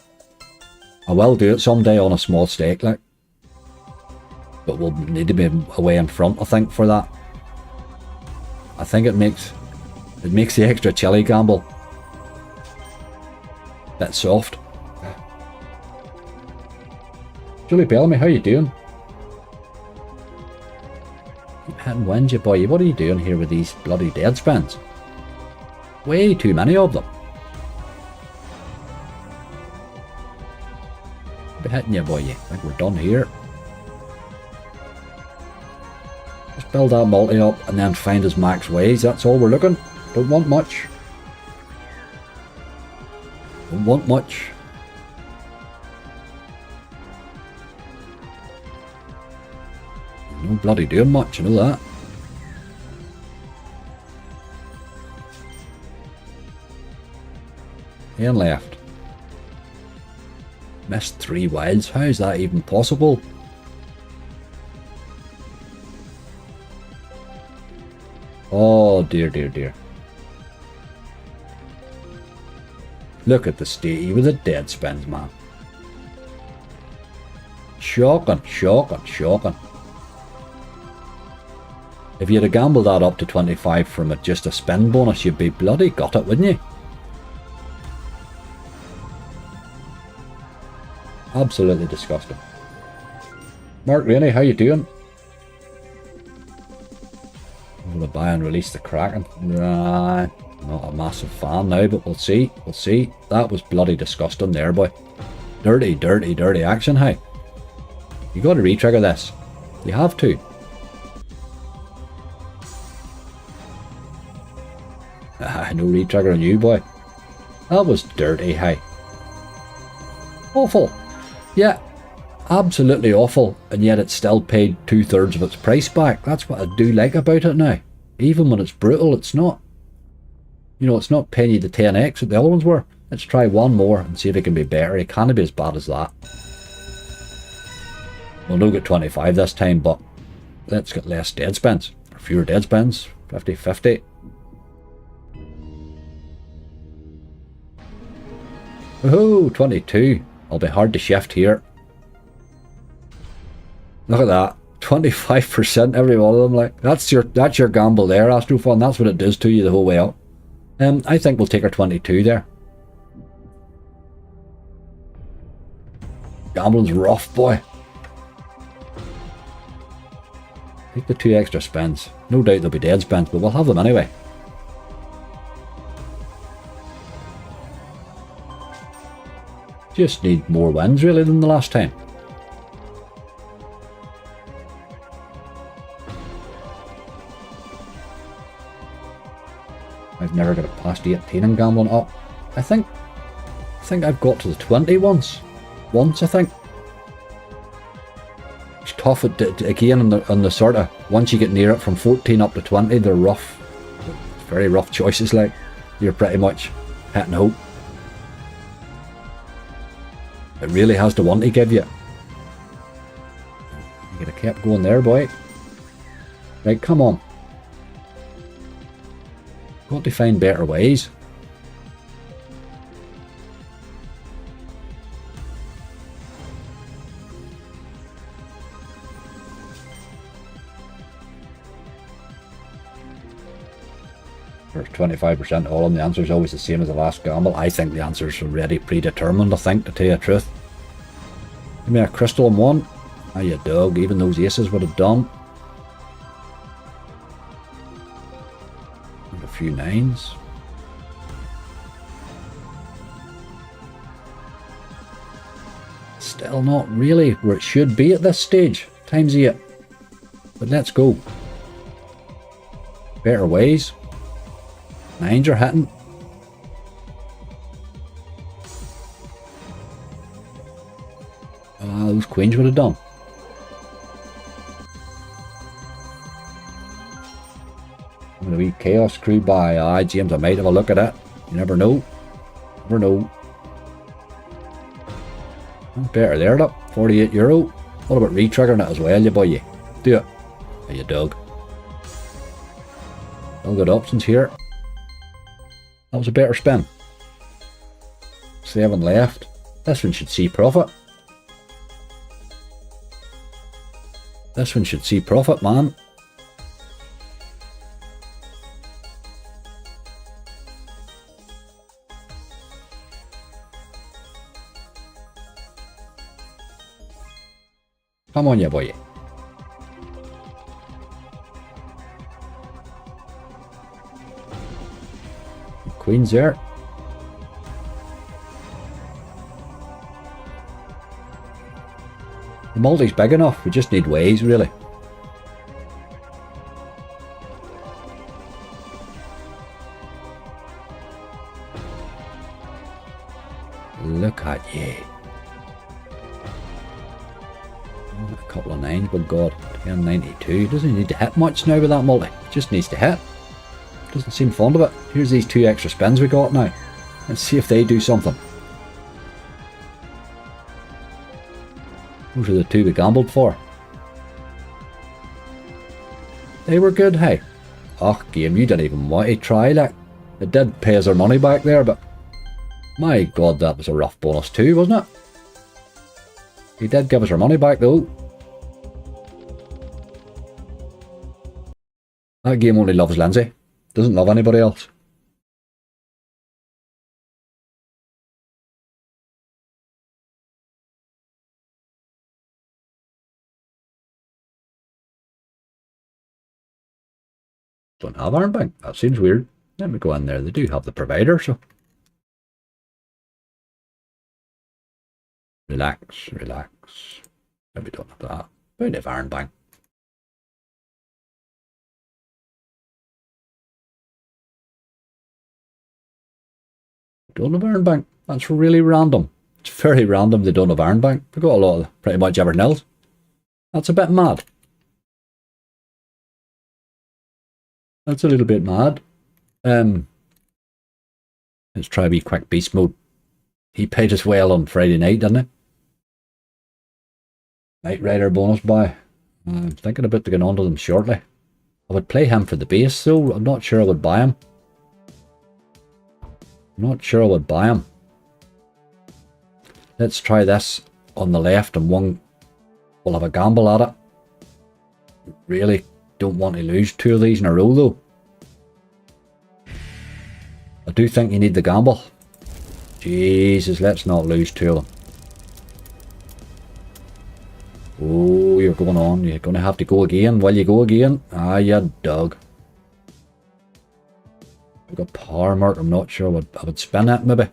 I will do it someday on a small stake, like. But we'll need to be away in front, I think, for that. I think it makes the extra chili gamble a bit soft. Julie Bellamy, how you doing? Keep hitting wins, you boy. What are you doing here with these bloody dead spins? Way too many of them. Be hitting you, boy. I think we're done here. Just build that multi up and then find his max ways. That's all we're looking. Don't want much. Don't want much. No bloody doing much, you know that. And left. Missed 3 wilds. How is that even possible? Oh dear, dear, dear. Look at the state with the dead spins, man. Shocking, shocking, shocking. If you'd have gambled that up to 25 from just a spin bonus, you'd be bloody got it, wouldn't you? Absolutely disgusting. Mark Rainey, how you doing? I'm going to buy and release the Kraken. Nah, not a massive fan now, but we'll see. We'll see. That was bloody disgusting there, boy. Dirty, dirty, dirty action, hey. You got to retrigger this. You have to. No retrigger on you, boy. That was dirty, hey. Awful. Yeah, absolutely awful, and yet it still paid 2/3 of its price back. That's what I do like about it now. Even when it's brutal, it's not. You know, it's not paying you the 10x that the other ones were. Let's try one more and see if it can be better. It can't be as bad as that. We'll no get 25 this time, but let's get less dead spins. Or fewer dead spins. 50-50. Oh, 22. I'll be hard to shift here. Look at that. 25% every one of them. Like that's your gamble there, Astrofun. That's what it does to you the whole way up. I think we'll take our 22 there. Gambling's rough, boy. Take the 2 extra spins. No doubt they'll be dead spins, but we'll have them anyway. Just need more wins really than the last time. I've never got it past 18 in gambling up. I think I've got to the 20 once. Once, I think. It's tough again on the sort of, once you get near it from 14 up to 20, they're rough. Very rough choices, like. You're pretty much hitting hope. It really has to want to give you. You could have kept going there, boy. Right, come on. Got to find better ways. For 25%, all of the answer is always the same as the last gamble. I think the answer's already predetermined, I think, to tell you the truth. Give me a crystal and one. Ah, you dog, even those aces would have done. few nines. Still not really where it should be at this stage. Times 8. But let's go. Better ways. Nines are hitting. Those queens would have done. A wee chaos crew by. Aye, James, I might have a look at it. You never know. Never know. Better there, look. €48. What about re-triggering it as well, you boy? You do it. How you dog? All good options here. That was a better spin. 7 left. This one should see profit. This one should see profit, man. Come on, you boy. Queen's there. The multi's big enough, we just need ways, really. Look at you. A couple of nines, but God, 1092. Doesn't need to hit much now with that multi. Just needs to hit. Doesn't seem fond of it. Here's these 2 extra spins we got now. Let's see if they do something. Those are the 2 we gambled for. They were good, hey. Oh, game, you didn't even want to try, like. It did pay us our money back there, but my God, that was a rough bonus too, wasn't it? He did give us our money back though. That game only loves Lindsay. Doesn't love anybody else. Don't have Iron Bank. That seems weird. Let me go in there. They do have the provider, so. Relax, relax. Maybe don't have that. But if Iron Bank. Don't have Iron Bank. That's really random. It's very random they don't have Iron Bank. They've got a lot of pretty much everything else. That's a bit mad. That's a little bit mad. Let's try a wee quick beast mode. He paid us well on Friday night, didn't he? Knight Rider bonus buy. I'm thinking about to get onto them shortly. I would play him for the base though. I'm not sure I would buy him. Not sure I would buy him. Let's try this on the left and one. We'll have a gamble at it. Really don't want to lose 2 of these in a row though. I do think you need the gamble. Jesus, let's not lose 2 of them. Oh, you're going on. You're going to have to go again. Will you go again? Ah, you dog. I've got power mark. I'm not sure what I would spin it, maybe.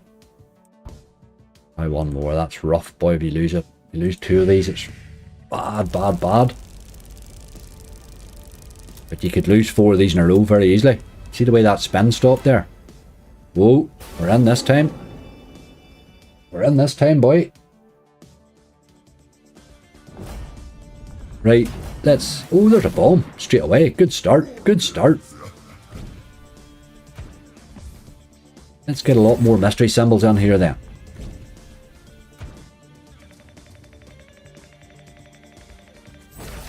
I one more. That's rough, boy. If you lose it, you lose 2 of these. It's bad, bad, bad. But you could lose 4 of these in a row very easily. See the way that spin stopped there? Whoa, we're in this time. We're in this time, boy. Right, let's. Oh, there's a bomb straight away. Good start. Good start. Let's get a lot more mystery symbols in here then.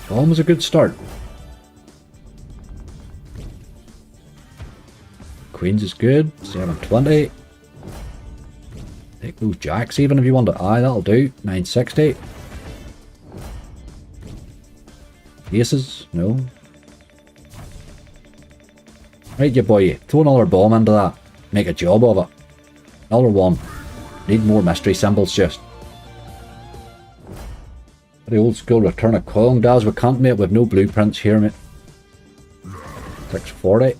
Bomb was a good start. Queens is good. 720. Take those jacks even if you want to. Aye, that'll do. 960. Aces? No. Right, you boy. Throw another bomb into that. Make a job of it. Another one. Need more mystery symbols just. The old school return of Kong Daz. We can't, mate. We've no blueprints here, mate. 640.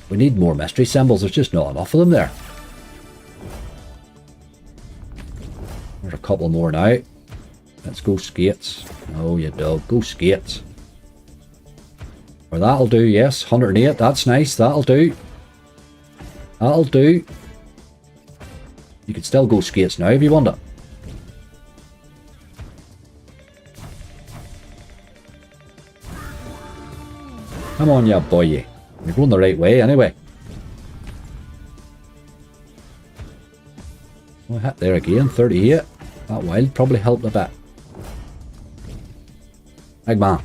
We need more mystery symbols. There's just not enough of them there. There's a couple more now. Let's go skates. Oh, you dog. Go skates. Or that'll do, yes. 108. That's nice. That'll do. That'll do. You can still go skates now if you want it. Come on, you boy. You're going the right way anyway. Oh, hit there again. 38. That wild probably helped a bit. Big man.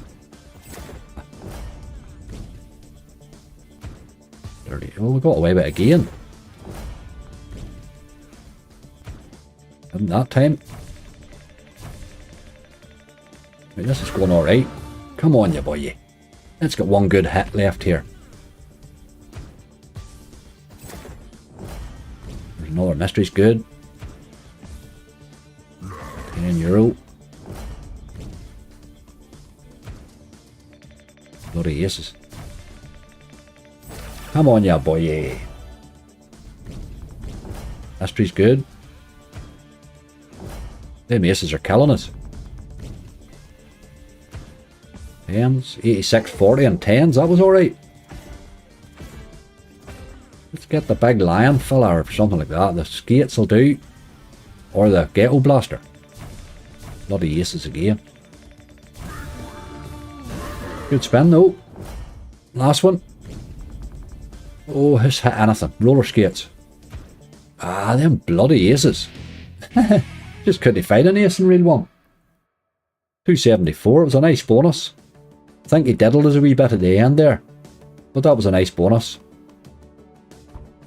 30. Oh, we got away with it again. Didn't that time. Right, this is going alright. Come on, you boy. Let's get one good hit left here. There's another mystery's good. €10. Bloody aces. Come on, ya boy. Mystery's good. Them aces are killing us. 10s, 86, 40 and 10s. That was alright. Let's get the big lion filler or something like that. The skates will do. Or the ghetto blaster. Bloody aces again. Good spin though. Last one. Oh, who's hit anything? Roller skates. Ah, them bloody aces. Just couldn't find an ace in real one. 274. It was a nice bonus. I think he diddled us a wee bit at the end there. But that was a nice bonus.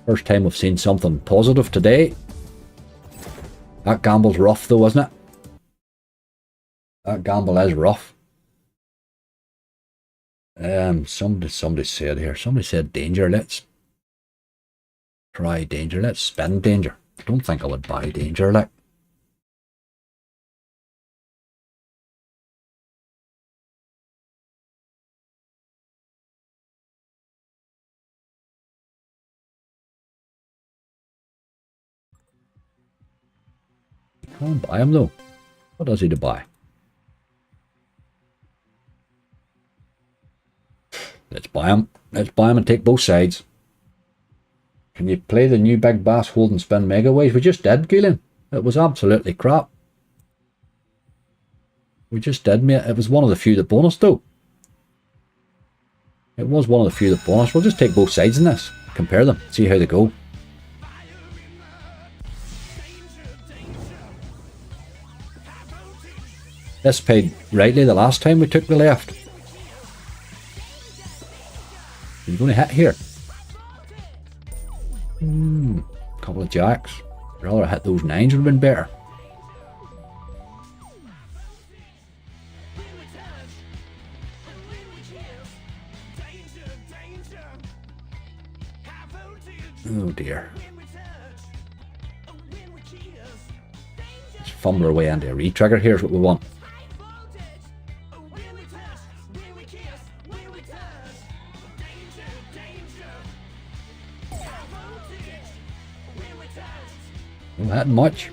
First time we've seen something positive today. That gamble's rough though, isn't it? That gamble is rough. Somebody said here. Somebody said danger. Let's try danger. Let's spin danger. I don't think I would buy danger, like. Can't buy him though. What does he to buy? Let's buy him. Let's buy him and take both sides. Can you play the new Big Bass Hold and Spin Mega Ways? We just did, Galen. It was absolutely crap. We just did, mate. It was one of the few that bonus though. It was one of the few that bonus. We'll just take both sides in this. Compare them. See how they go. This paid rightly the last time we took the left. Are you going to hit here? Couple of jacks. I'd rather hit those nines would have been better. Oh dear. Let's fumble our way into a re-trigger. Here's what we want. Not that much.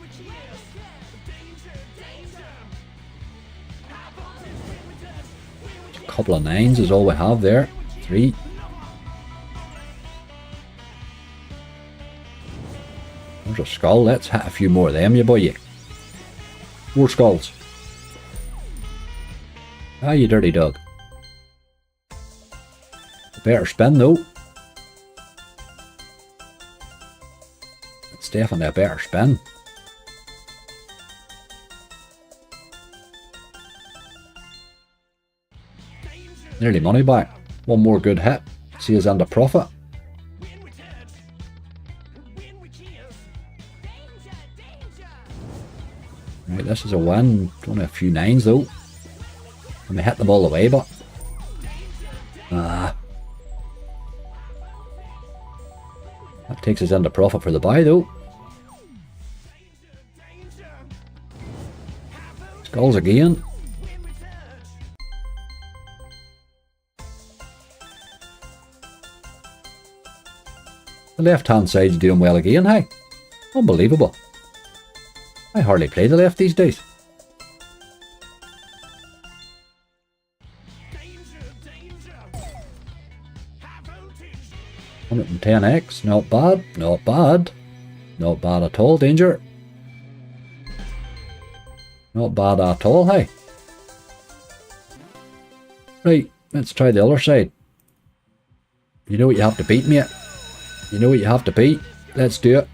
A couple of nines is all we have there. 3. There's a skull. Let's hit a few more of them, you boy. More skulls. Ah, you dirty dog. Better spin though. It's definitely a better spin. Nearly money back. One more good hit. See us under profit. Right, this is a win. Only a few nines though. And we hit them all the way, but that takes us into profit for the buy though. Skulls again. The left-hand side's doing well again, hey? Unbelievable. I hardly play the left these days. 110x, not bad, not bad. Not bad at all, danger. Not bad at all, hey? Right, let's try the other side. You know what you have to beat, mate. You know what you have to beat. Let's do it.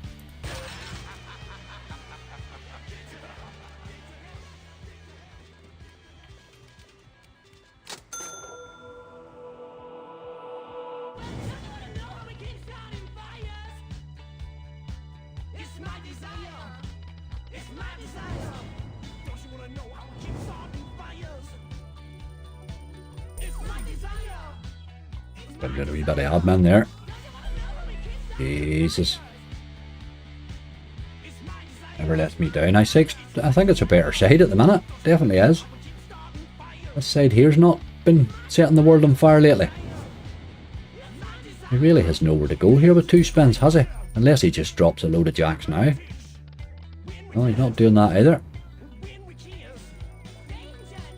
Got a wee bit of admin there. Jesus. Never lets me down. I think it's a better side at the minute. Definitely is. This side here's not been setting the world on fire lately. He really has nowhere to go here with 2 spins, has he? Unless he just drops a load of jacks now. No, he's not doing that either.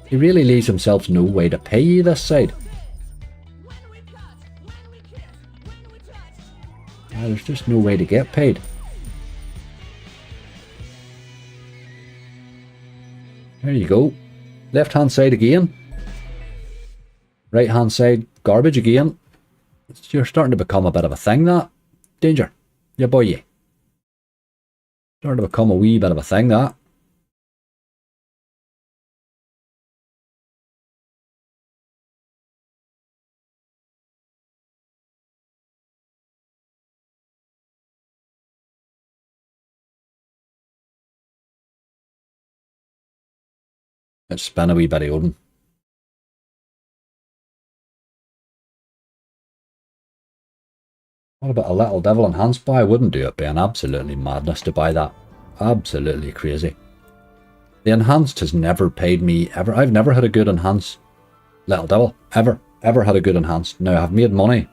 He really leaves himself no way to pay you this side. There's just no way to get paid. There you go. Left hand side again. Right hand side garbage again. You're starting to become a bit of a thing, that. Danger. Yeah, boy, yeah. Starting to become a wee bit of a thing, that. Let's spin a wee bit of Odin. What about a little devil enhanced buy? I wouldn't do it, being absolutely madness to buy that. Absolutely crazy. The enhanced has never paid me ever. I've never had a good enhanced little devil. Ever had a good enhanced. Now I've made money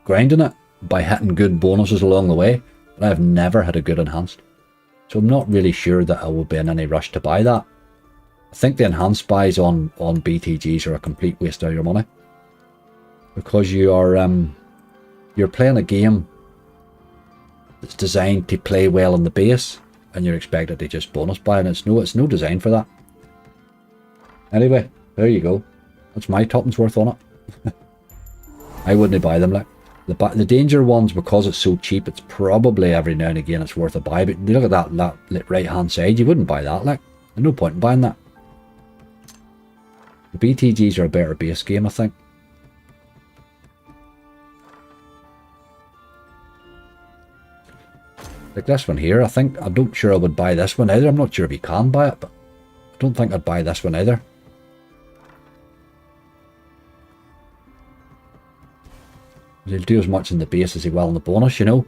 grinding it by hitting good bonuses along the way, but I've never had a good enhanced. So I'm not really sure that I will be in any rush to buy that. I think the enhanced buys on BTGs are a complete waste of your money. Because you are you're playing a game that's designed to play well in the base, and you're expected to just bonus buy, and it's no design for that. Anyway, there you go. That's my tuppence worth on it. I wouldn't buy them, like. The danger ones, because it's so cheap, it's probably every now and again it's worth a buy, but look at that right hand side, you wouldn't buy that, like. There's no point in buying that. The BTGs are a better base game, I think. Like this one here, I'm not sure I would buy this one either. I'm not sure if you can buy it, but I don't think I'd buy this one either. He'll do as much in the base as he will in the bonus, you know.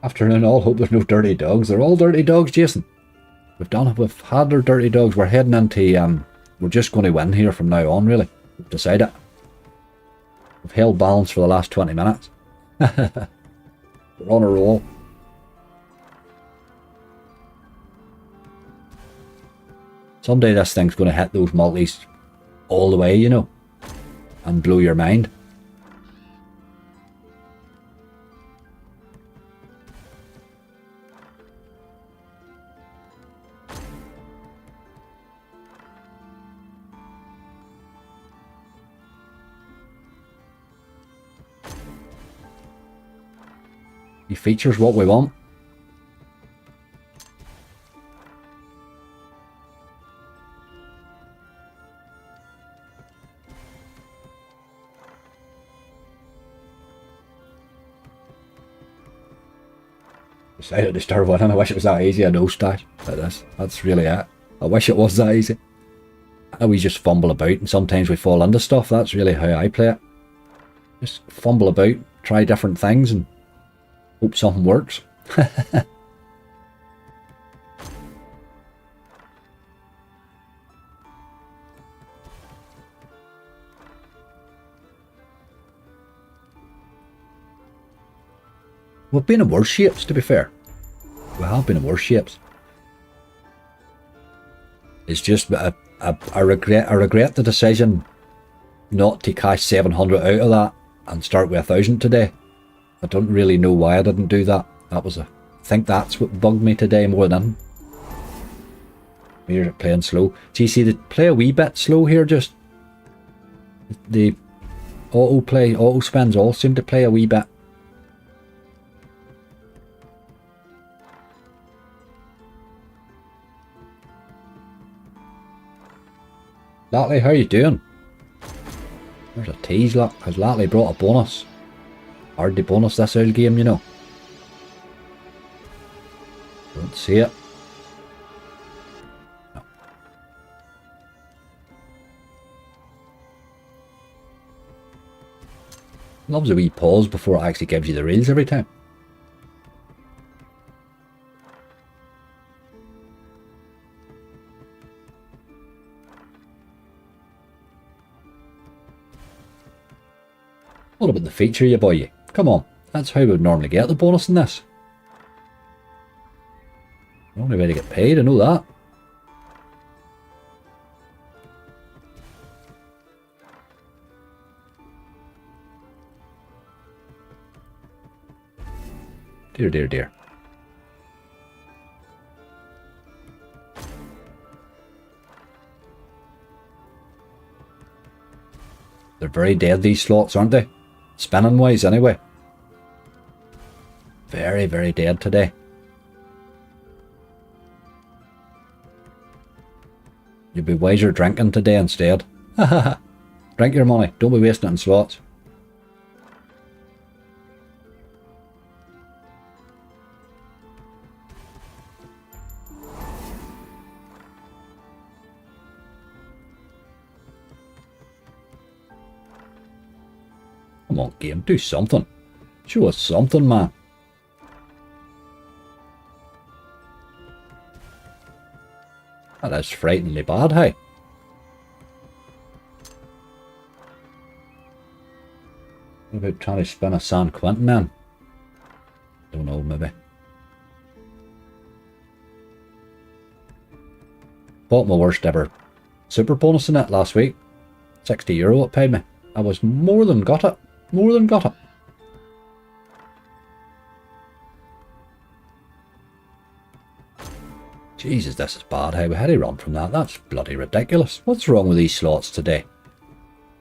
Afternoon all, hope there's no dirty dogs. They're all dirty dogs, Jason. We've done it, we've had our dirty dogs. We're heading into, we're just going to win here from now on, really. We've decided. We've held balance for the last 20 minutes. We're on a roll. Someday this thing's going to hit those multis all the way, you know, and blow your mind. He features what we want. Decided to start winning. I wish it was that easy. A no stash like this. That's really it. I wish it was that easy. We just fumble about and sometimes we fall into stuff. That's really how I play it. Just fumble about, try different things and hope something works. We've been in worse shapes, to be fair. We have been in worse shapes. It's just I regret the decision not to cash 700 out of that and start with 1,000 today. I don't really know why I didn't do that. I think that's what bugged me today more than we're playing slow. Do you see they play a wee bit slow here? Just the auto spins all seem to play a wee bit. Latley, how you doing? There's a tease, look. Has Latley brought a bonus? Hard to bonus this old game, you know. Don't see it. No. Loves a wee pause before it actually gives you the reels every time. What about the feature, you boy? Come on, that's how we would normally get the bonus in this. The only way to get paid, I know that. Dear, dear, dear. They're very dead, these slots, aren't they? Spinning wise, anyway. Very, very dead today. You'd be wiser drinking today instead. Drink your money. Don't be wasting it in slots. Come on, game, do something. Show us something, man. That is frighteningly bad, hey? What about trying to spin a San Quentin then? Don't know, maybe. Bought my worst ever super bonus in it last week. €60 it paid me. I was more than got it. More than got it. Jesus, this is bad. How we had to run from that. That's bloody ridiculous. What's wrong with these slots today?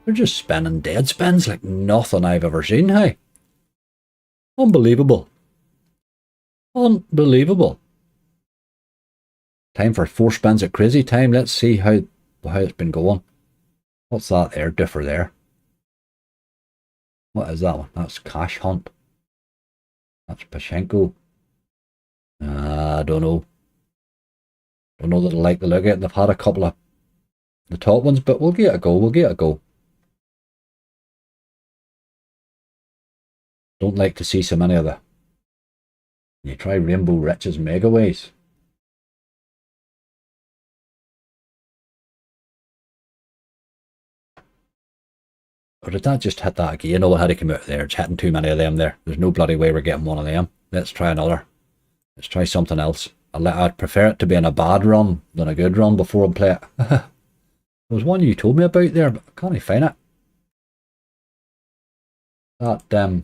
They're just spinning dead spins like nothing I've ever seen, hey? Unbelievable. Unbelievable. Time for 4 spins at crazy time. Let's see how it's been going. What's that there? Differ there. What is that one? That's Cash Hunt. That's Pachenko. I don't know. Don't know that I like the look at it. They've had a couple of the top ones, but we'll give it a go. We'll give it a go. Don't like to see so many of the. You try Rainbow Riches Megaways. Or did that just hit that again? Oh, it had to come out there. It's hitting too many of them there. There's no bloody way we're getting one of them. Let's try another. Let's try something else. I'd prefer it to be in a bad run than a good run before I play it. There was one you told me about there, but I can't find it. That, a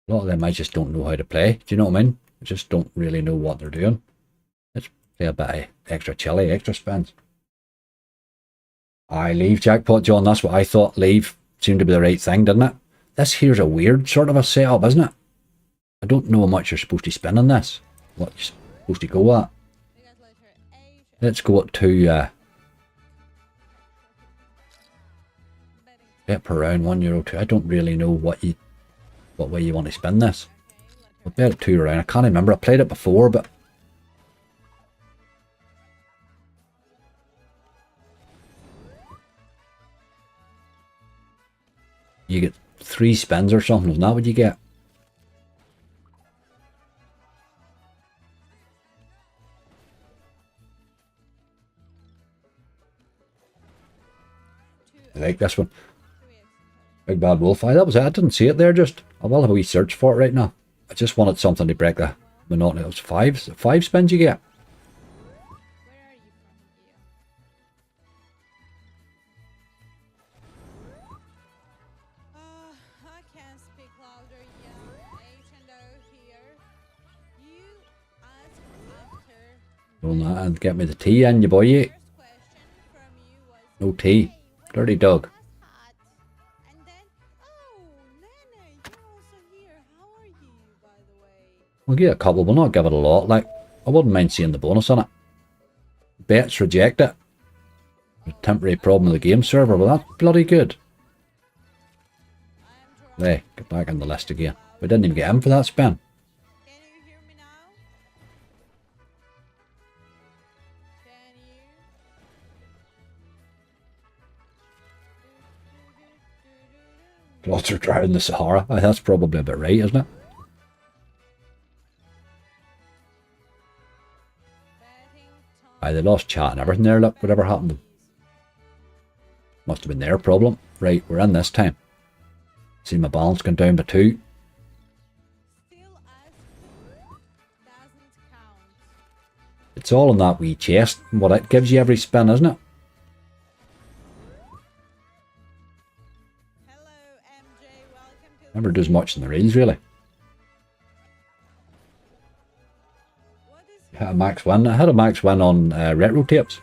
lot of them I just don't know how to play. Do you know what I mean? I just don't really know what they're doing. Let's play a bit of extra chili, extra spins. I leave jackpot, John. That's what I thought. Leave seemed to be the right thing, didn't it? This here's a weird sort of a setup, isn't it? I don't know how much you're supposed to spin on this. What you're supposed to go at. Let's go at 2. Bet per round, €1 2. I don't really know what way you want to spin this. I'll bet it 2 around. I can't remember. I played it before, but you get 3 spins or something. Isn't that what you get? I like this one. Big Bad Wolf. Aye, that was it. I didn't see it there. Just I will have a wee search for it right now. I just wanted something to break the monotony. It was 5 spins you get. Roll that and get me the tea in, you boy. No tea. Dirty dog. We'll get a couple, we'll not give it a lot. Like, I wouldn't mind seeing the bonus on it. Bets reject it. A temporary problem with the game server. Well, that's bloody good. Hey, get back on the list again. We didn't even get him for that spin. Lots are drowning the Sahara. Aye, that's probably a bit right, isn't it? Aye, they lost chat and everything there. Look, whatever happened to them. Must have been their problem. Right, we're in this time. See my balance going down by 2. It's all in that wee chest and what it gives you every spin, isn't it? Never does much in the reels, really. Hit a max win. I had a max win on retro tapes.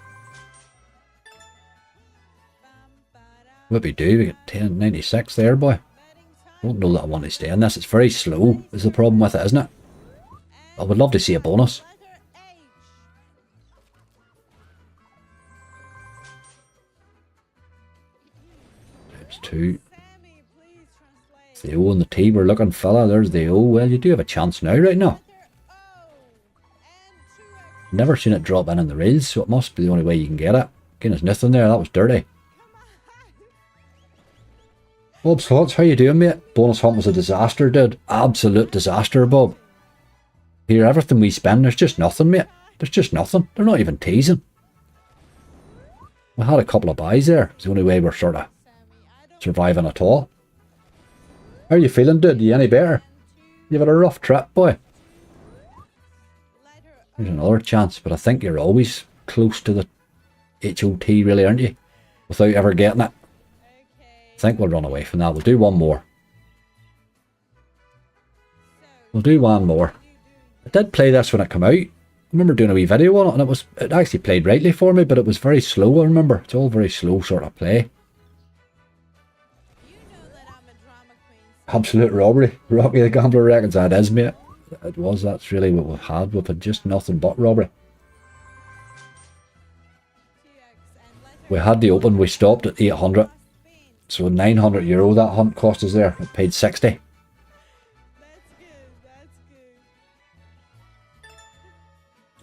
What we do? We get 1096 there, boy. Don't know that I want to stay in this. It's very slow, is the problem with it, isn't it? I would love to see a bonus. Times 2. The O and the T we're looking, fella. There's the O. Well, you do have a chance now, right now. Never seen it drop in the reels, so it must be the only way you can get it. Again, there's nothing there. That was dirty. Bob's Thoughts, how you doing, mate? Bonus hunt was a disaster, dude. Absolute disaster, Bob. Here, everything we spend, there's just nothing, mate. There's just nothing. They're not even teasing. We had a couple of buys there. It's the only way we're sort of surviving at all. How are you feeling, dude? Are you any better? You've had a rough trip, boy. There's another chance, but I think you're always close to the HOT, really, aren't you? Without ever getting it. I think we'll run away from that. We'll do one more. We'll do one more. I did play this when it came out. I remember doing a wee video on it, and it actually played rightly for me, but it was very slow, I remember. It's all very slow sort of play. Absolute robbery. Rocky the Gambler reckons that is, mate. It was. That's really what we've had. We've had just nothing but robbery. We had the open. We stopped at 800. So €900 that hunt cost us there. It paid 60.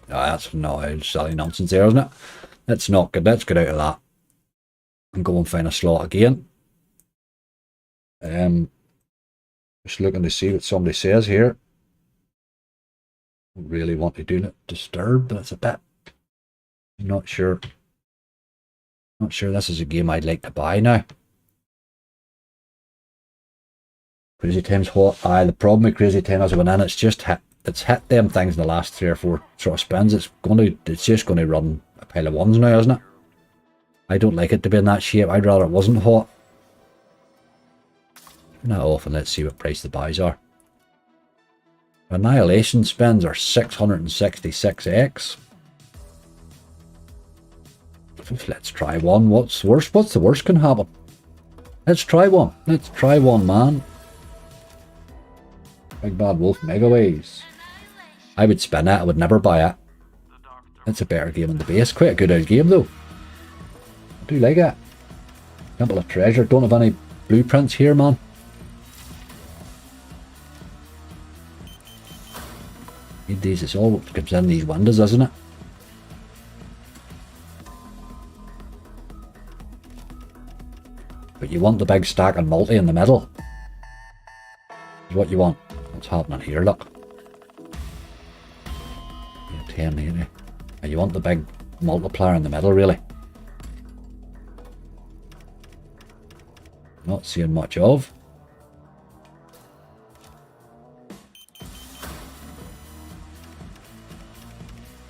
That's no silly nonsense there, isn't it? Let's not get. Let's get out of that and go and find a slot again. Just looking to see what somebody says here. Don't really want to do it disturb, but it's a bit. Not sure. Not sure this is a game I'd like to buy now. Crazy Time's hot. Aye, the problem with Crazy Time as I went in, it's just hit. It's hit them things in the last 3 or 4 sort of spins. It's just going to run a pile of ones now, isn't it? I don't like it to be in that shape. I'd rather it wasn't hot. Not often. Let's see what price the buys are. Annihilation spins are 666x. Let's try one. What's worse? What's the worst can happen? Let's try one. Let's try one, man. Big Bad Wolf Megaways. I would spin it. I would never buy it. It's a better game than the base. Quite a good old game though. I do like it. Temple of Treasure. Don't have any blueprints here, man. Need these. It's all what comes in these windows, isn't it? But you want the big stack and multi in the middle. Is what you want. What's happening here, look. 1080. And you want the big multiplier in the middle, really. Not seeing much of.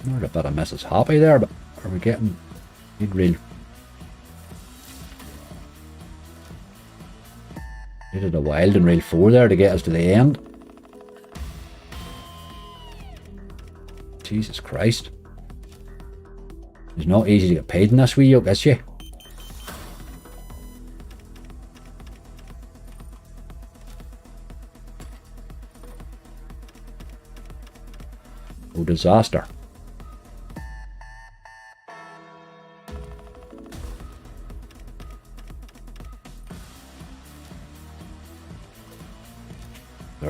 Not a bit of Mrs. Happy there, but are we getting need real? Needed a wild and real 4 there to get us to the end. Jesus Christ. It's not easy to get paid in this wee yoke, is she? Oh, disaster.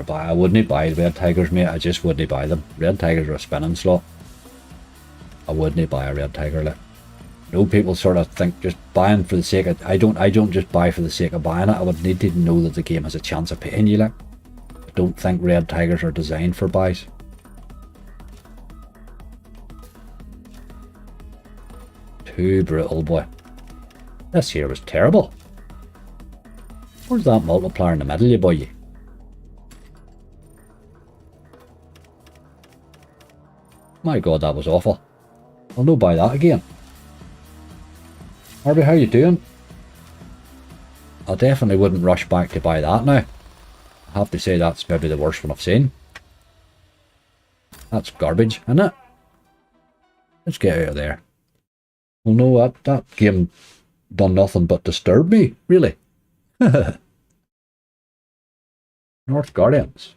I wouldn't buy red tigers, mate. I just wouldn't buy them. Red tigers are a spinning slot. I wouldn't buy a red tiger. Like, no, people sort of think just buying for the sake of. I don't just buy for the sake of buying it. I would need to know that the game has a chance of paying you. Like, I don't think red tigers are designed for buys. Too brutal, boy. This here was terrible. Where's that multiplier in the middle, you boy? My God, that was awful. I'll no buy that again. Harvey, how you doing? I definitely wouldn't rush back to buy that now. I have to say that's maybe the worst one I've seen. That's garbage, isn't it? Let's get out of there. Well, no, that game done nothing but disturb me, really. North Guardians.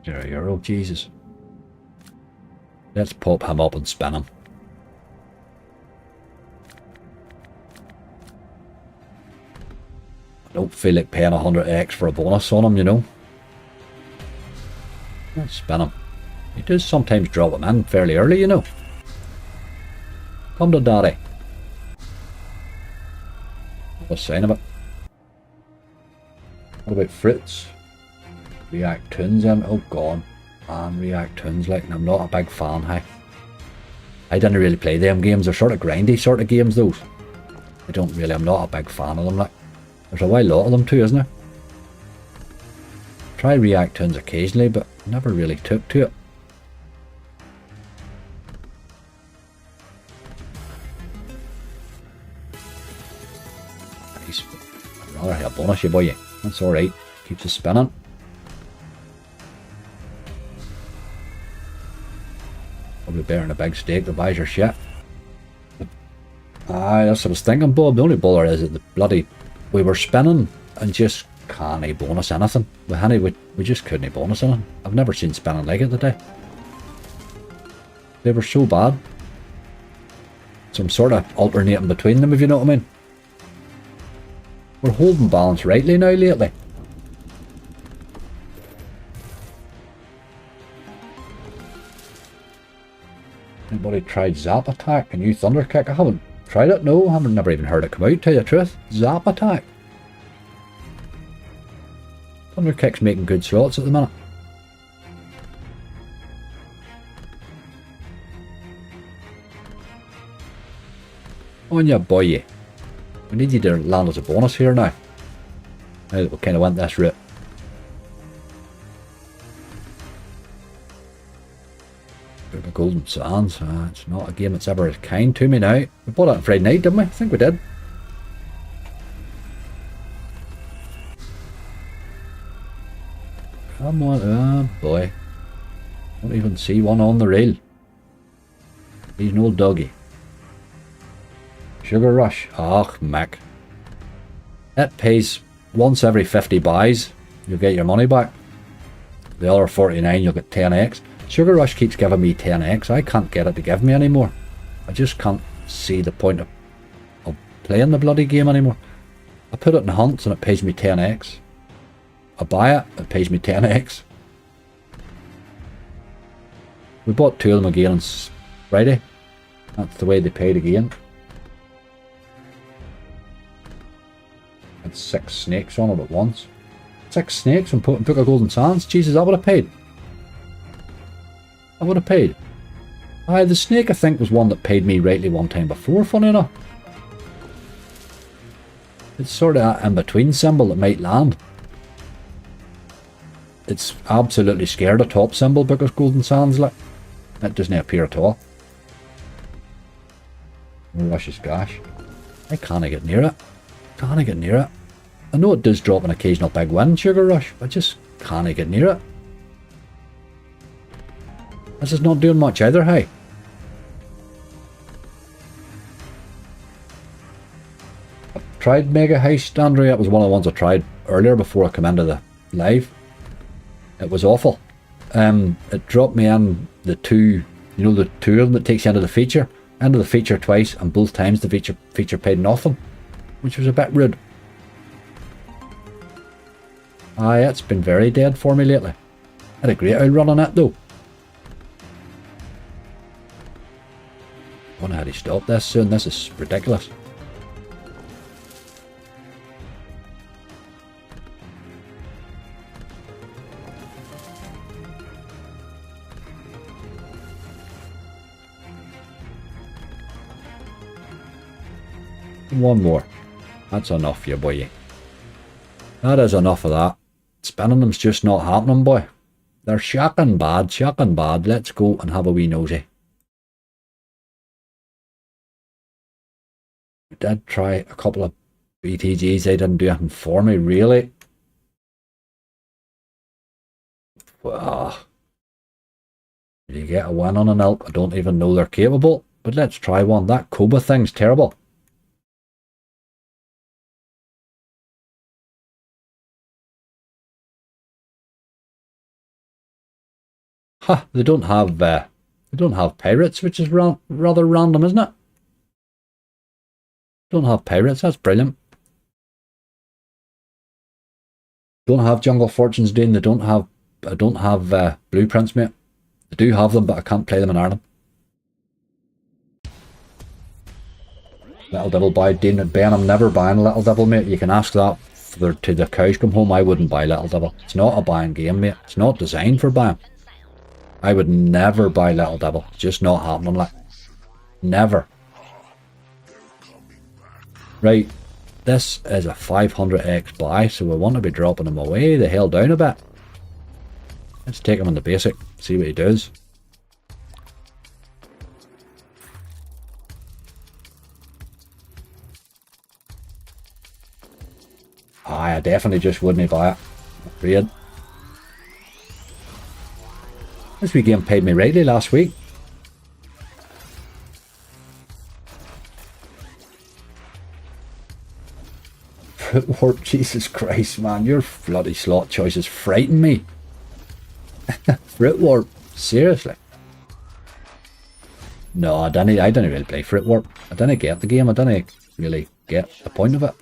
€0, Jesus. Let's pop him up and spin him. I don't feel like paying 100x for a bonus on him, you know. Let's spin him. He does sometimes drop him in fairly early, you know. Come to daddy. Not a sign of it. What about fruits? React tunes in. Oh god. Man, React tunes, like, and I'm not a big fan, hey. I didn't really play them games. They're sort of grindy sort of games, those. I don't really, I'm not a big fan of them, like. There's a wide lot of them too, isn't there? Try React tunes occasionally, but never really took to it. Nice. I'd rather have a bonus, you boy. That's alright. Keeps us spinning. Probably bearing a big stake that buys your shit. Aye, that's what I was thinking, Bob. The only bother is that the bloody... We were spinning and just can't bonus anything. We just couldn't bonus anything. I've never seen spinning like it today. They were so bad. So I'm sort of alternating between them, if you know what I mean. We're holding balance rightly now lately. Anybody tried Zap Attack and you Thunder Kick? I haven't tried it, no. I haven't never even heard it come out, tell you the truth. Zap Attack. Thunder Kick's making good slots at the minute. On ya boy. We need you to land as a bonus here now. Now that we kind of went this route. Bit of Golden Sands. It's not a game that's ever kind to me now. We bought it on Friday night, didn't we? I think we did. Come on, oh boy. Don't even see one on the rail. He's no doggy. Sugar Rush. Ach, Mac. It pays once every 50 buys, you'll get your money back. The other 49, you'll get 10x. Sugar Rush keeps giving me 10x. I can't get it to give me anymore. I just can't see the point of playing the bloody game anymore. I put it in hunts and it pays me 10x. I buy it, it pays me 10x. We bought 2 of them again on Friday. That's the way they paid again. Had 6 snakes on it at once. 6 snakes and took a golden sands. Jesus, I would have paid. I would have paid. Aye, the snake I think was one that paid me rightly one time before, funny enough. It's sort of an in-between symbol that might land. It's absolutely scared of top symbol because golden sands, like. It doesn't appear at all. Rush's gosh. I can't get near it. Can't get near it. I know it does drop an occasional big win, Sugar Rush, but I just can't get near it. This is not doing much either, hey. I tried Mega Heist, Andrea. It was one of the ones I tried earlier before I came into the live. It was awful. It dropped me in the 2, you know, the 2 of them that takes you into the feature. Into the feature twice, and both times the feature paid nothing, which was a bit rude. Aye, it's been very dead for me lately. I had a great old run on it though. I wonder how to stop this soon. This is ridiculous. One more. That's enough, you boy. That is enough of that. Spinning them's just not happening, boy. They're shocking bad, shocking bad. Let's go and have a wee nosy. I did try a couple of BTGs. They didn't do anything for me, really. Did you get a win on an elk? I don't even know they're capable. But let's try one. That Cobra thing's terrible. Ha! They don't have pirates, which is rather random, isn't it? Don't have pirates. That's brilliant. Don't have Jungle Fortunes, Dean. They don't have. I don't have blueprints, mate. I do have them, but I can't play them in Ireland. Little Devil buy Dean and Ben. I'm never buying Little Devil, mate. You can ask that to the cows come home. I wouldn't buy Little Devil. It's not a buying game, mate. It's not designed for buying. I would never buy Little Devil. It's just not happening, like. Never. Right. This is a 500x buy, so we want to be dropping him away the hell down a bit. Let's take him on the basic, see what he does. I definitely just wouldn't buy it. Afraid. This wee game paid me rightly last week. Fruit Warp, Jesus Christ, man, your bloody slot choices frighten me. Fruit Warp, seriously. No, I didn't really play Fruit Warp. I didn't get the game. I didn't really get the point of it.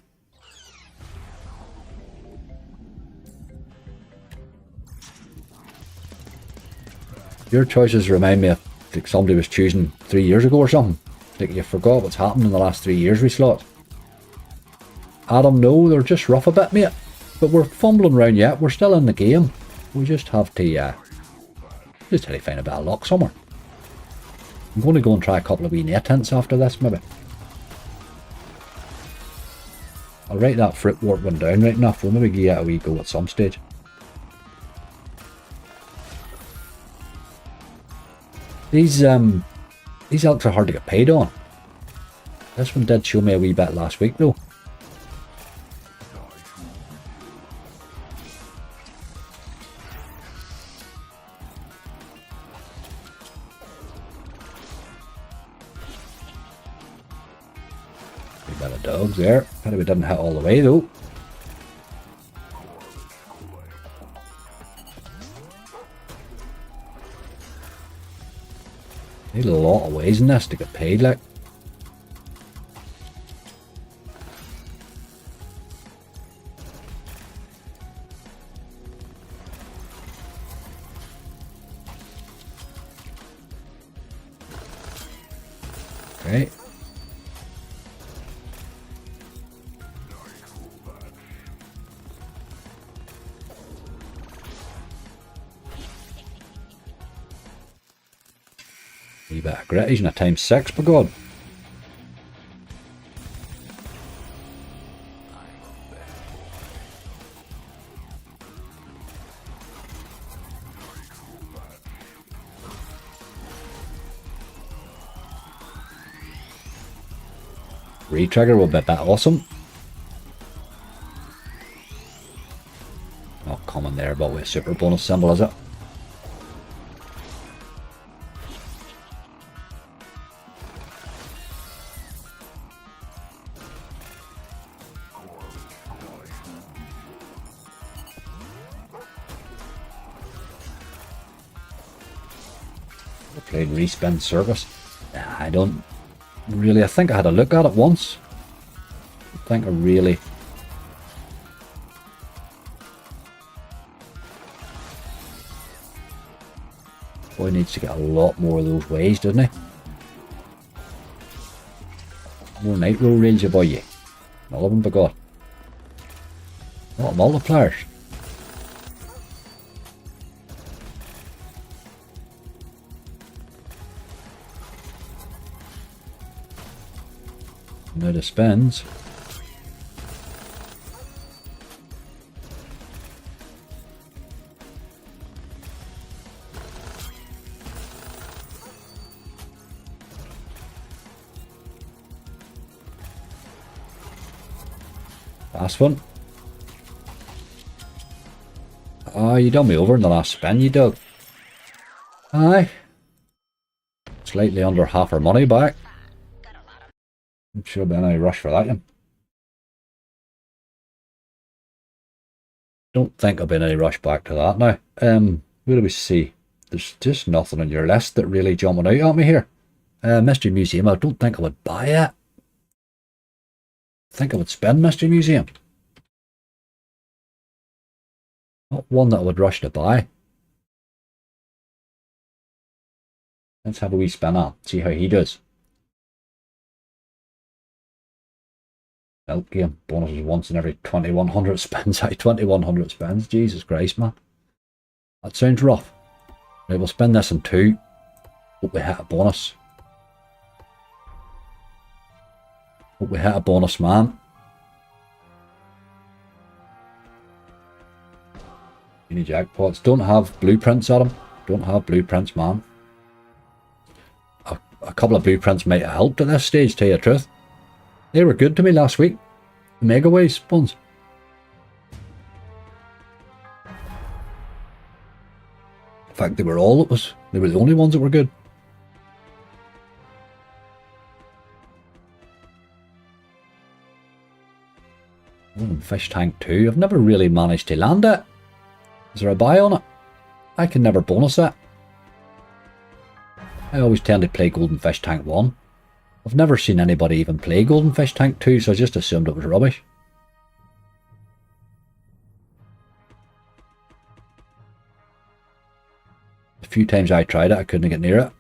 Your choices remind me of like somebody was choosing 3 years ago or something. Like you forgot what's happened in the last 3 years we slot. Adam, no, they're just rough a bit, mate. But we're fumbling around yet. We're still in the game. We just have to find a bit of luck somewhere. I'm going to go and try a couple of wee net hints after this, maybe. I'll write that Fruit Warp one down right enough. We'll maybe give it a wee go at some stage. These elks are hard to get paid on. This one did show me a wee bit last week though. Wee bit of dogs there. Pity we didn't hit all the way though. Need a lot of ways in this to get paid, like. Okay. Wee bit of grit, he's in a ×6, by God. Retrigger will be a bit awesome. Not coming there, but with a super bonus symbol, is it? I played Respin Service. I don't really, I think I had a look at it once. I think I really... Boy needs to get a lot more of those ways, doesn't he? More nitro range about you. All of them, by God. A lot of multipliers. Now the spins. Last one. Oh, you done me over in the last spin, you dog. Aye. Slightly under half our money back. Should have been any rush for that one. Don't think I've been any rush back to that now. What do we see? There's just nothing on your list that really jumping out at me here. Mystery Museum, I don't think I would buy it. I think I would spend Mystery Museum. Not one that I would rush to buy. Let's have a wee spin on, see how he does. Milk game, bonuses once in every 2100 spins. 2100 spins, Jesus Christ, man. That sounds rough. Right, we'll spin this in 2. Hope we hit a bonus. Hope we hit a bonus, man. Any jackpots. Don't have blueprints at them. Don't have blueprints, man. A couple of blueprints might have helped at this stage, tell you the truth. They were good to me last week. Mega Ways ones. In fact, they were all they were the only ones that were good. Fish Tank 2. I've never really managed to land it. Is there a buy on it? I can never bonus it. I always tend to play Golden Fish Tank 1. I've never seen anybody even play Golden Fish Tank 2, so I just assumed it was rubbish. A few times I tried it, I couldn't get near it.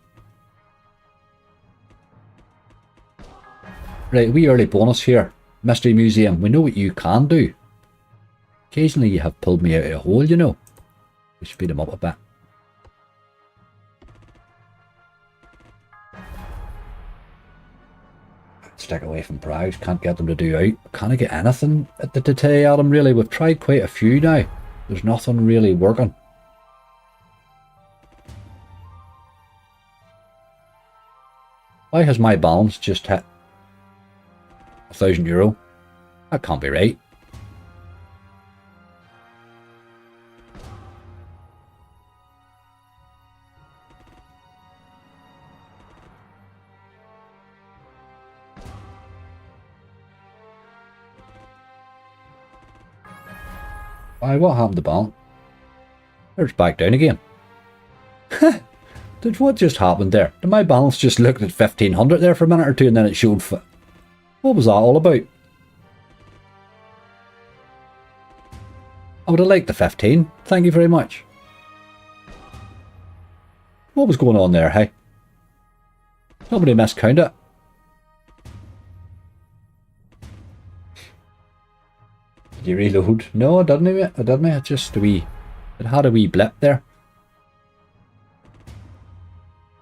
Right, wee early bonus here. Mystery Museum, we know what you can do. Occasionally you have pulled me out of a hole, you know. We speed them up a bit. Stick away from prize, can't get them to do out. Can't I get anything at the detail at them really? We've tried quite a few now. There's nothing really working. Why has my balance just hit €1,000? That can't be right. Why, what happened to balance? There's back down again. What just happened there? Did my balance just look at 1500 there for a minute or two and then it showed... What was that all about? I would have liked the 15. Thank you very much. What was going on there, hey? Nobody miscount it. Did you reload? No, I didn't. I didn't. It just a wee... It had a wee blip there.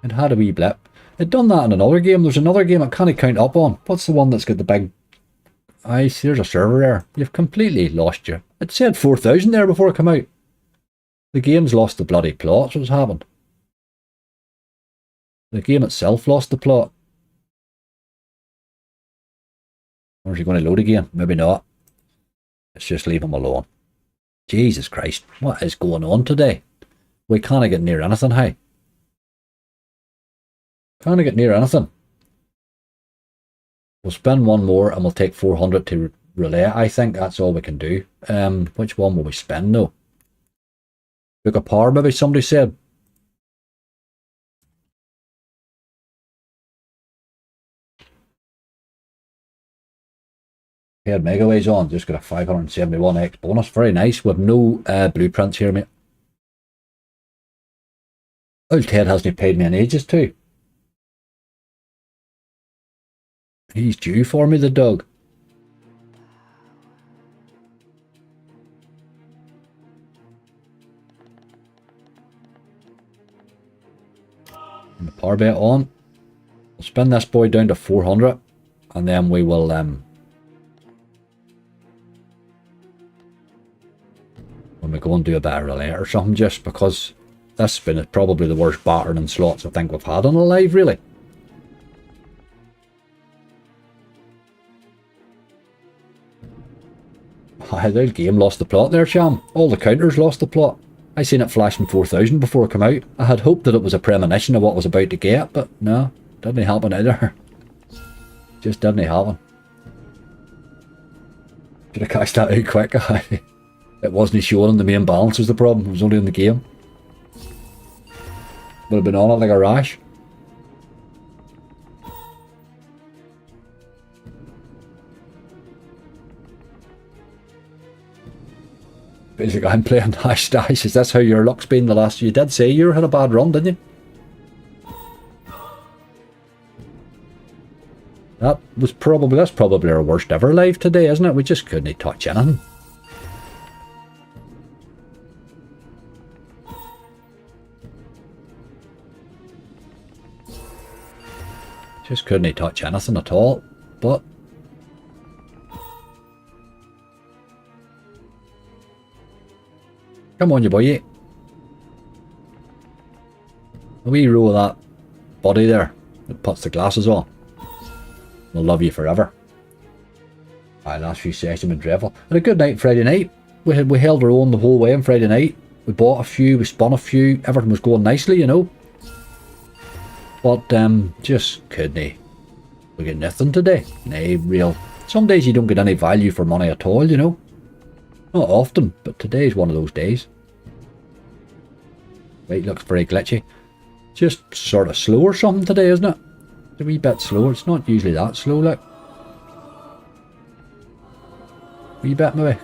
It had a wee blip. It done that in another game. There's another game I can't count up on. What's the one that's got the big... I see there's a server there. You've completely lost you. It said 4,000 there before it came out. The game's lost the bloody plot. That's what's happened. The game itself lost the plot. Or is he going to load again? Maybe not. Let's just leave him alone. Jesus Christ, what is going on today? We can't get near anything, hey? Can't get near anything. We'll spend one more and we'll take 400 to relay. I think that's all we can do. Which one will we spend though? Book of Power, maybe somebody said. Head Megaways on, just got a 571x bonus. Very nice, with no blueprints here, mate. Old Ted hasn't paid me in ages too. He's due for me, the dog. And the power bet on. We'll spin this boy down to 400 and then we will when we go and do a better relay or something, just because this spin is probably the worst battering in slots I think we've had on a live, really. The old game lost the plot there, Cham. All the counters lost the plot. I seen it flashing 4,000 before it came out. I had hoped that it was a premonition of what I was about to get, but no, didn't happen either. Just didn't happen. Should have cashed that out quick. It wasn't showing on the main balance was the problem. It was only in the game. Would have been on it like a rash. Basically, I'm playing Dash Dash. Is that how your luck's been the last... You did say you had a bad run, didn't you? That's probably our worst ever live today, isn't it? We just couldn't touch anything. Just couldn't touch anything at all. But come on, you boy. A wee row of that body there that puts the glasses on. We'll love you forever. Last few sessions been dreadful. Had a good night Friday night. We held our own the whole way on Friday night. We bought a few, we spun a few. Everything was going nicely, you know. But just couldn't. We get nothing today. Nay, real. Some days you don't get any value for money at all, you know. Not often, but today's one of those days. Right, looks very glitchy. Just sort of slow or something today, isn't it? It's a wee bit slower. It's not usually that slow, like. Wee bit, maybe.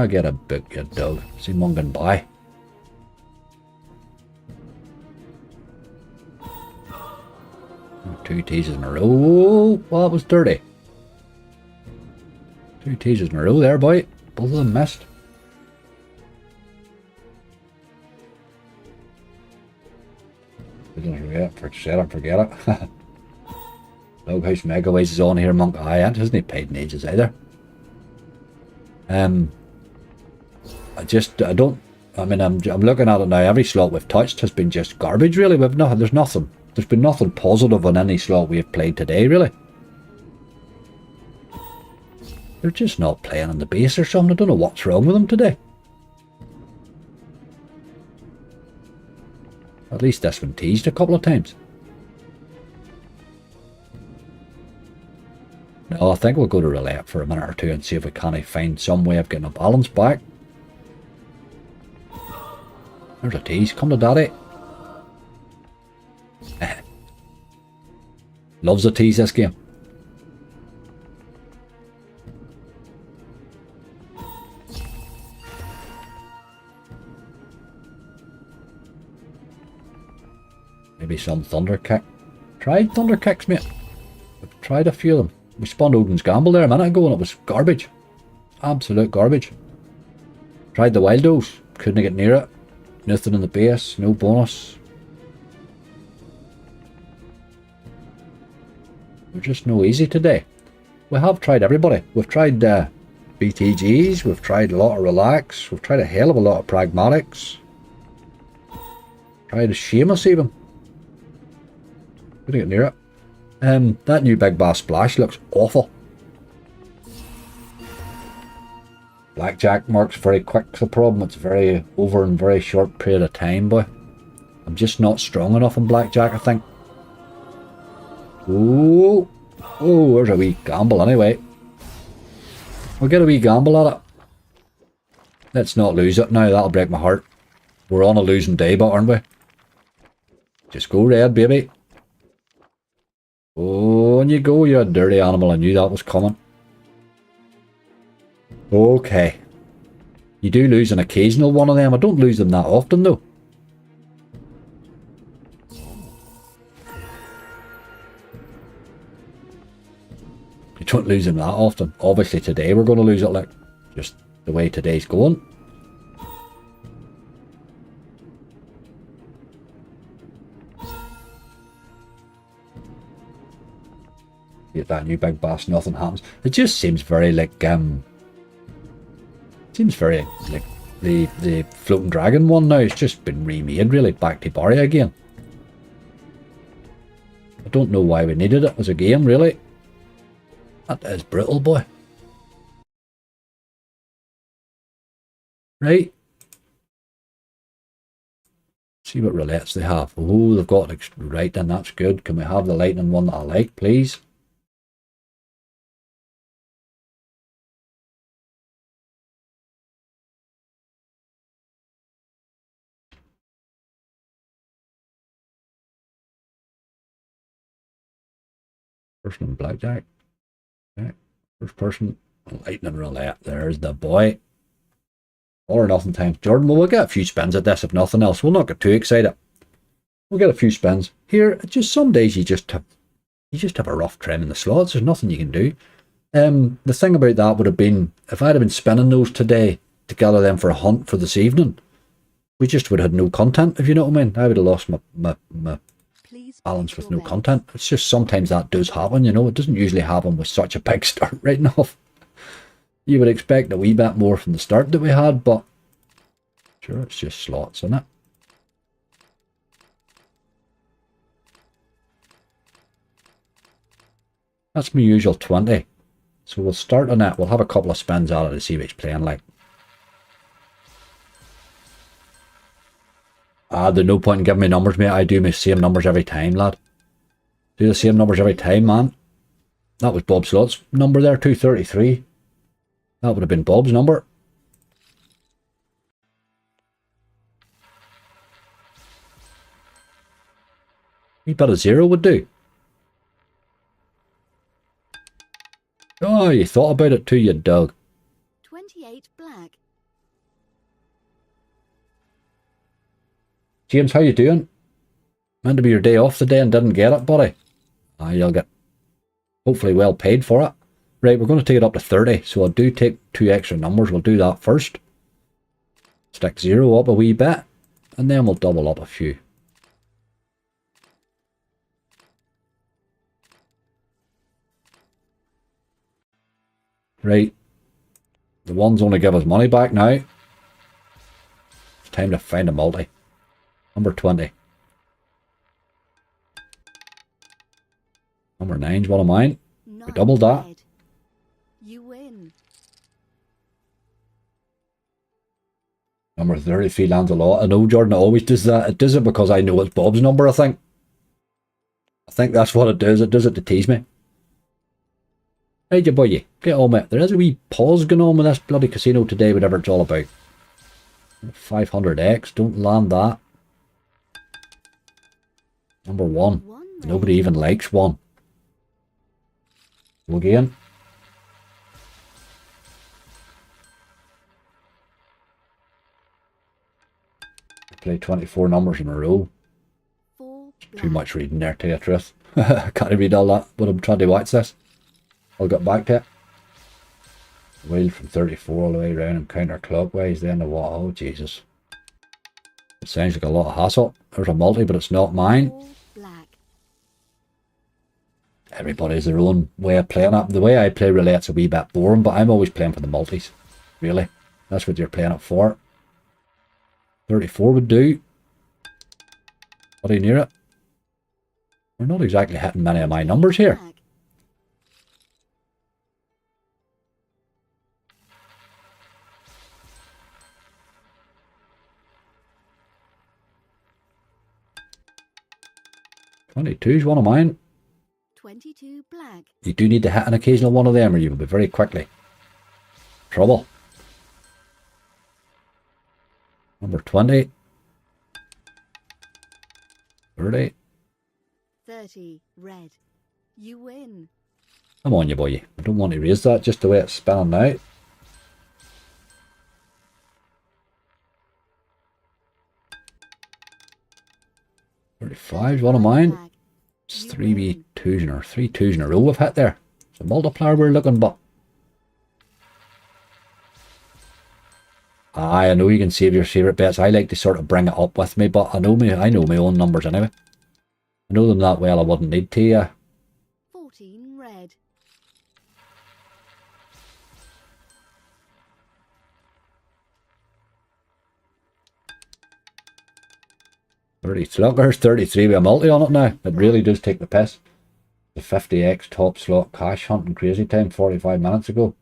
Get a book, you dog. See one going by. Two teases in a row. Oh, well, that was dirty. Two teases in a row there, boy. Both of them missed. Forget it. Doghouse Megaways is on here, Monk. Hasn't he paid in ages either? I mean, I'm looking at it now. Every slot we've touched has been just garbage, really. There's nothing. There's been nothing positive on any slot we have played today, really. They're just not playing on the base or something. I don't know what's wrong with them today. At least this one teased a couple of times. No, I think we'll go to relay it for a minute or two and see if we can't find some way of getting a balance back. There's a tease. Come to daddy. Loves a tease this game. Maybe some thunder kick. Tried thunder kicks, mate. We've tried a few of them. We spun Odin's Gamble there a minute ago and it was garbage. Absolute garbage. Tried the Wildos. Couldn't get near it. Nothing in the base. No bonus. We're just no easy today. We have tried everybody. We've tried BTGs. We've tried a lot of Relax. We've tried a hell of a lot of Pragmatics. Tried a Seamus even. Couldn't get near it. That new Big Bass Splash looks awful. Blackjack marks very quick. The problem, it's very over in very short period of time, boy. I'm just not strong enough in Blackjack, I think. Oh, there's a wee gamble anyway. We'll get a wee gamble at it. Let's not lose it now, that'll break my heart. We're on a losing day, but aren't we? Just go red, baby. Oh, and you go, you're a dirty animal. I knew that was coming. Okay. You do lose an occasional one of them. I don't lose them that often, though. You don't lose them that often. Obviously, today we're going to lose it, like, just the way today's going. Get that new Big Bass, nothing happens. It just seems very like seems very like the Floating Dragon one now. It's just been remade, really, back to Barry again. I don't know why we needed it as a game, really. That is brutal, boy. Right. See what roulettes they have. Oh, they've got right then. That's good. Can we have the lightning one that I like, please? Person in blackjack. Okay. First person, lightning roulette. There's the boy. All or nothing time. Jordan, well, we'll get a few spins at this if nothing else. We'll not get too excited. We'll get a few spins. Here, just some days you just have a rough trend in the slots. There's nothing you can do. The thing about that would have been, if I'd have been spinning those today to gather them for a hunt for this evening, we just would have had no content, if you know what I mean. I would have lost my balance with no content. It's just sometimes that does happen, you know. It doesn't usually happen with such a big start right off. You would expect a wee bit more from the start that we had, but sure, it's just slots, isn't it? That's my usual 20. So we'll start on that. We'll have a couple of spins at it to see what it's playing like. There's no point in giving me numbers, mate. I do my same numbers every time, lad. Do the same numbers every time, man. That was Bob Slot's number there, 233. That would have been Bob's number. A bit of 0 would do. Oh, you thought about it too, you dog. 28 black. James, how you doing? Meant to be your day off today and didn't get it, buddy. You'll get hopefully well paid for it. Right, we're going to take it up to 30, so I'll do take 2 extra numbers. We'll do that first. Stick 0 up a wee bit, and then we'll double up a few. Right, the ones only give us money back now. It's time to find a multi. Number 20. Number 9's one of mine. We doubled that. You win. Number 33 lands a lot. I know Jordan always does that. It does it because I know it's Bob's number, I think. I think that's what it does. It does it to tease me. Hey, you boy, get on, mate. There is a wee pause going on with this bloody casino today, whatever it's all about. 500x, don't land that. Number 1. One red. Nobody even likes 1. Go again. Play 24 numbers in a row. 4 black. Too much reading there, to tell you the truth. I can't read all that, but I'm trying to watch this. I'll get back to it. Wheel from 34 all the way around and counterclockwise, then the what? Oh, Jesus. It sounds like a lot of hassle. There's a multi, but it's not mine. 4 black. Everybody has their own way of playing it. The way I play roulette's a wee bit boring, but I'm always playing for the multis. Really. That's what you're playing it for. 34 would do. Buddy near it. We're not exactly hitting many of my numbers here. Black. Twenty-two's one of mine. 22 black. You do need to hit an occasional one of them or you will be very quickly trouble. Number 20. 30. 30 red. You win. Come on, you boy. I don't want to raise that just the way it's spinning now. $35's one of mine. Black. It's You 3 win. twos in or 3 twos in a row we've hit there. It's a multiplier we're looking, but I know you can save your favourite bets. I like to sort of bring it up with me, but I know my own numbers anyway. I know them that well I wouldn't need to. 14 red. Look, there's 33 with a multi on it now. It really does take the piss. The 50x top slot cash hunt in crazy time 45 minutes ago.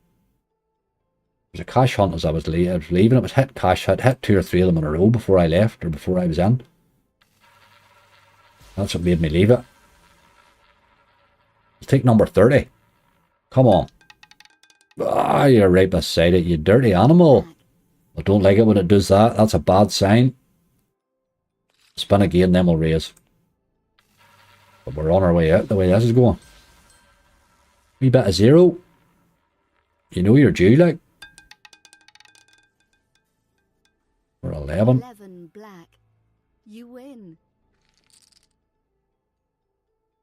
It was a cash hunt as I was leaving. It was hit cash. I'd hit 2 or 3 of them in a row before I left or before I was in. That's what made me leave it. Let's take number 30. Come on. Ah, you're right beside it, you dirty animal. Black. I don't like it when it does that. That's a bad sign. Spin again, then we'll raise. But we're on our way out the way this is going. Wee bit of 0. You know you're due, like. We're 11. 11 black. You win.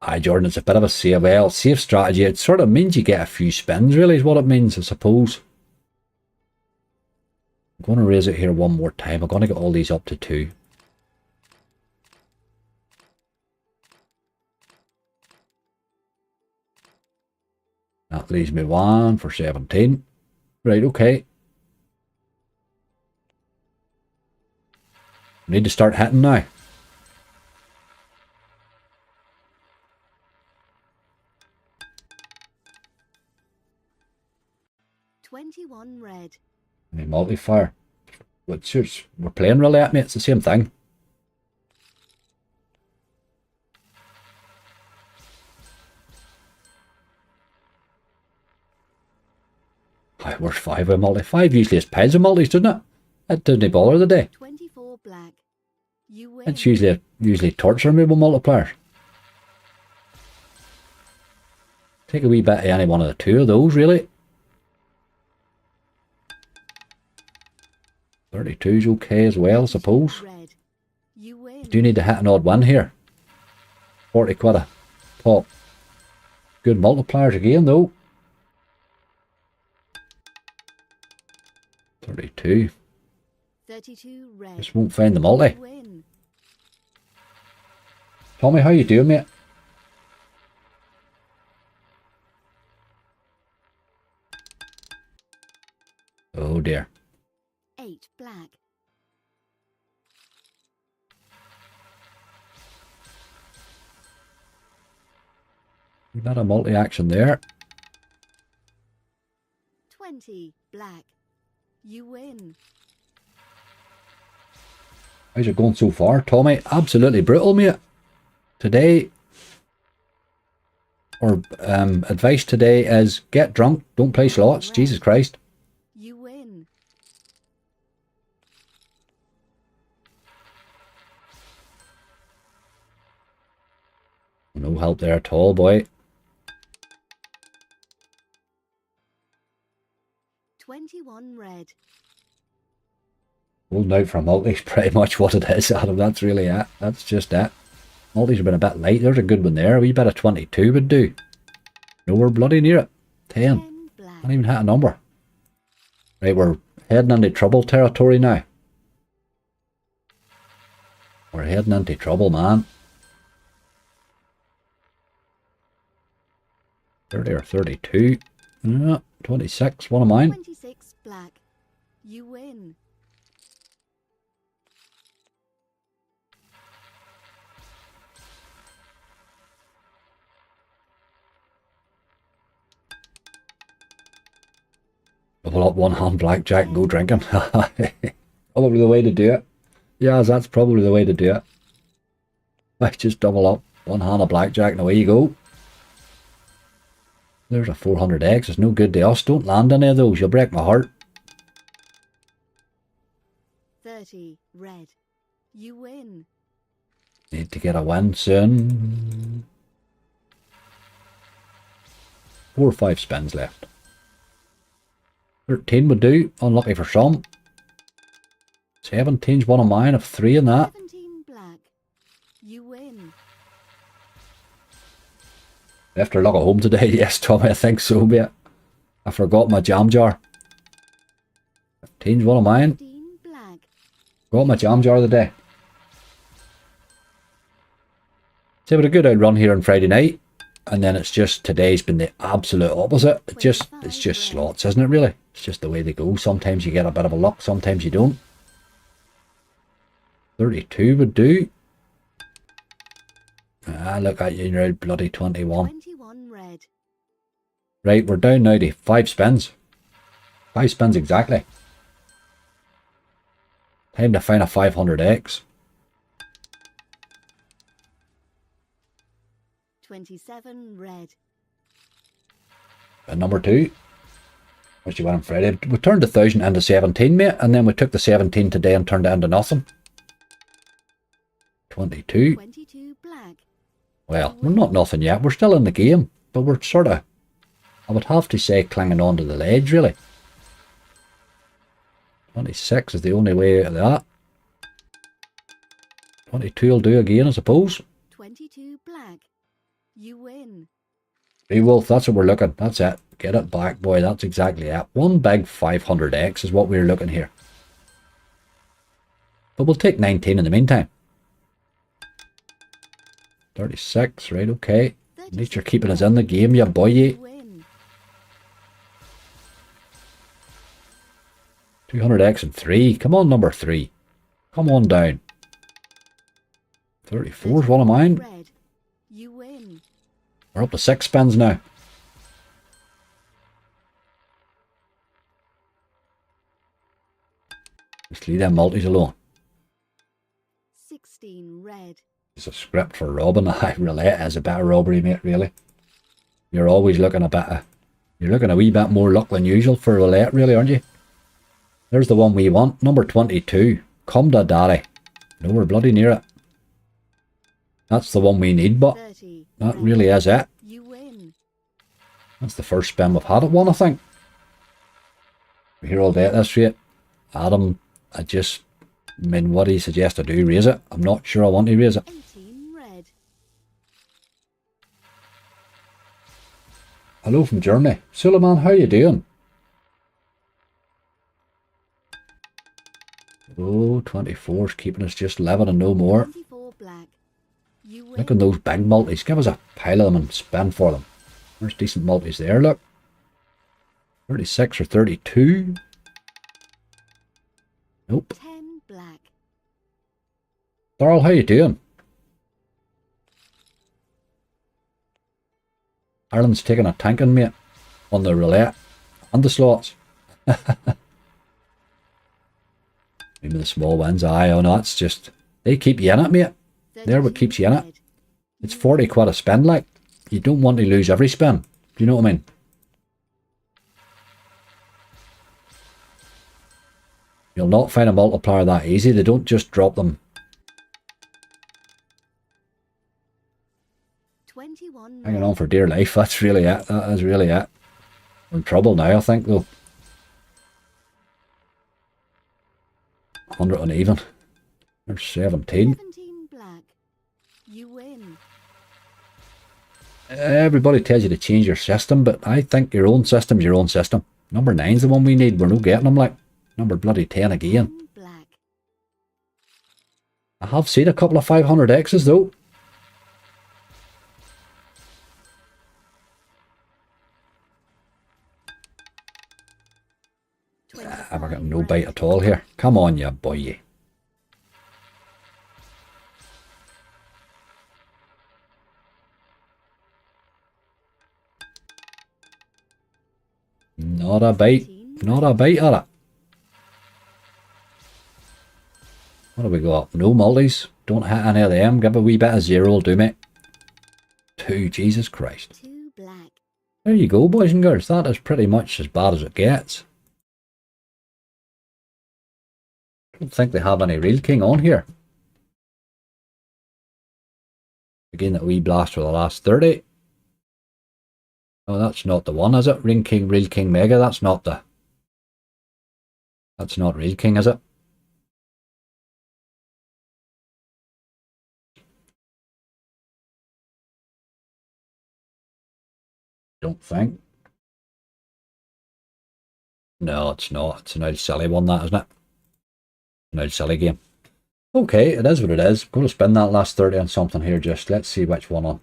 Aye, Jordan, it's a bit of a safe strategy. It sort of means you get a few spins, really, is what it means, I suppose. I'm going to raise it here one more time. I'm going to get all these up to 2. That leaves me 1 for 17. Right, okay. Need to start hitting now. $21 red. I mean, multi-fire. We're playing roulette, mate. It's the same thing. Aye, where's 5 with multi? 5 usually is piles of multis, doesn't it? That doesn't bother the day. 24 black. You win. It's usually torture me with multipliers. Take a wee bit of any one of the 2 of those, really. 32's okay as well, I suppose. Red. You win. Do need to hit an odd one here. 40 quid a pop. Good multipliers again, though. 32. 32 red. Just won't find the multi. You win. Tommy, how you doing, mate? Oh dear. 8 black. We've got a multi-action there. 20 black. You win. How's it going so far, Tommy? Absolutely brutal, mate. Today, or advice today is get drunk, don't play slots. Jesus Christ. You win. No help there at all, boy. 21 red. Holding out for multis, pretty much what it is, Adam. That's really it. That's just it. Multis have been a bit light. There's a good one there. A wee bit of 22 would do. No, we're bloody near it. 10. 10 black. Can't even hit a number. Right, we're heading into trouble territory now. We're heading into trouble, man. 30 or 32. 26. One of mine. 26 black. You win. Double up one hand blackjack and go drinking. Probably the way to do it. Yes, that's probably the way to do it. Like, just double up one hand of blackjack and away you go. There's a 400x. It's no good to us. Don't land any of those. You'll break my heart. 30 red. You win. Need to get a win soon. 4 or 5 spins left. 13 would do. Unlucky for some. 17's one of mine. I've 3 in that. 17 black. You win. After luck at home today, yes, Tommy, I think so, mate. I forgot my jam jar. 15's one of mine. 15 black. Got my jam jar of the day. So we had a good outrun here on Friday night, and then it's just today's been the absolute opposite. It's just slots, isn't it? Really, it's just the way they go. Sometimes you get a bit of a luck, sometimes you don't. 32 would do. Ah, look at you, you're bloody 21. 21 red. Right, we're down now to 5 spins. 5 spins exactly. Time to find a 500x. 27 red. And number 2. Which you went on Friday. We turned 1,000 into 17, mate, and then we took the 17 today and turned it into nothing. 22. 22 black. Well, we're not nothing yet. We're still in the game, but we're sort of, I would have to say, clinging on to the ledge, really. 26 is the only way of that. 22 will do again, I suppose. 22 black. You win. Hey Wolf, that's what we're looking. That's it. Get it back, boy. That's exactly it. One big 500x is what we're looking here. But we'll take 19 in the meantime. 36, right, okay. At least you're keeping us in the game, you boy. You win. 200x and 3. Come on, number 3. Come on down. 34 is one of mine. Red. You win. We're up to 6 spins now. Just leave them multis alone. 16 red. It's a script for robbing. I relate as a bit of robbery, mate, really. You're always looking you're looking a wee bit more luck than usual for roulette, really, aren't you? There's the one we want. Number 22. Come to daddy. No, we're bloody near it. That's the one we need, but 30 that red. really is it. You win. That's the first spin we've had at one, I think. We're here all day at this rate. Adam, I mean, what do you suggest I do? Raise it? I'm not sure I want to raise it. 18 red. Hello from Germany. Suleiman, how you doing? Oh, 24's keeping us just 11 and no more. 24 black. You win. Look at those big multis. Give us a pile of them and spend for them. There's decent multis there, look. 36 or 32. Nope. 10 black. Darrell, how you doing? Ireland's taking a tanking, mate, on the roulette and the slots. Maybe the small wins. Aye, oh no, it's just, they keep you in it, mate. They're what keeps you in it. red. It's 40 quid a spin, like. You don't want to lose every spin. Do you know what I mean? You'll not find a multiplier that easy. They don't just drop them. 21 Hanging red. on for dear life. That's really it. That is really it. We're in trouble now, I think, though. 100 uneven. There's 17. 17 black. You win. Everybody tells you to change your system, but I think your own system's your own system. Number 9's the one we need. We're not getting them, like. Number bloody 10 again. 10 black. I have seen a couple of 500X's, though. We're getting no bite at all here. Come on, you boy. Not a bite. Not a bite at it. What do we got? No multis. Don't hit any of them. Give a wee bit of 0 will do, mate. 2. Jesus Christ. 2 black. There you go, boys and girls. That is pretty much as bad as it gets. Don't think they have any real king on here. Again, that wee blast for the last 30. Oh, that's not the one, is it? Ring King, Real King Mega. That's not Real King, is it? Don't think. No, it's not. It's an old silly one, that, isn't it? An old silly game. Okay, it is what it is. I'm going to spin that last 30 on something here. Just let's see which one on.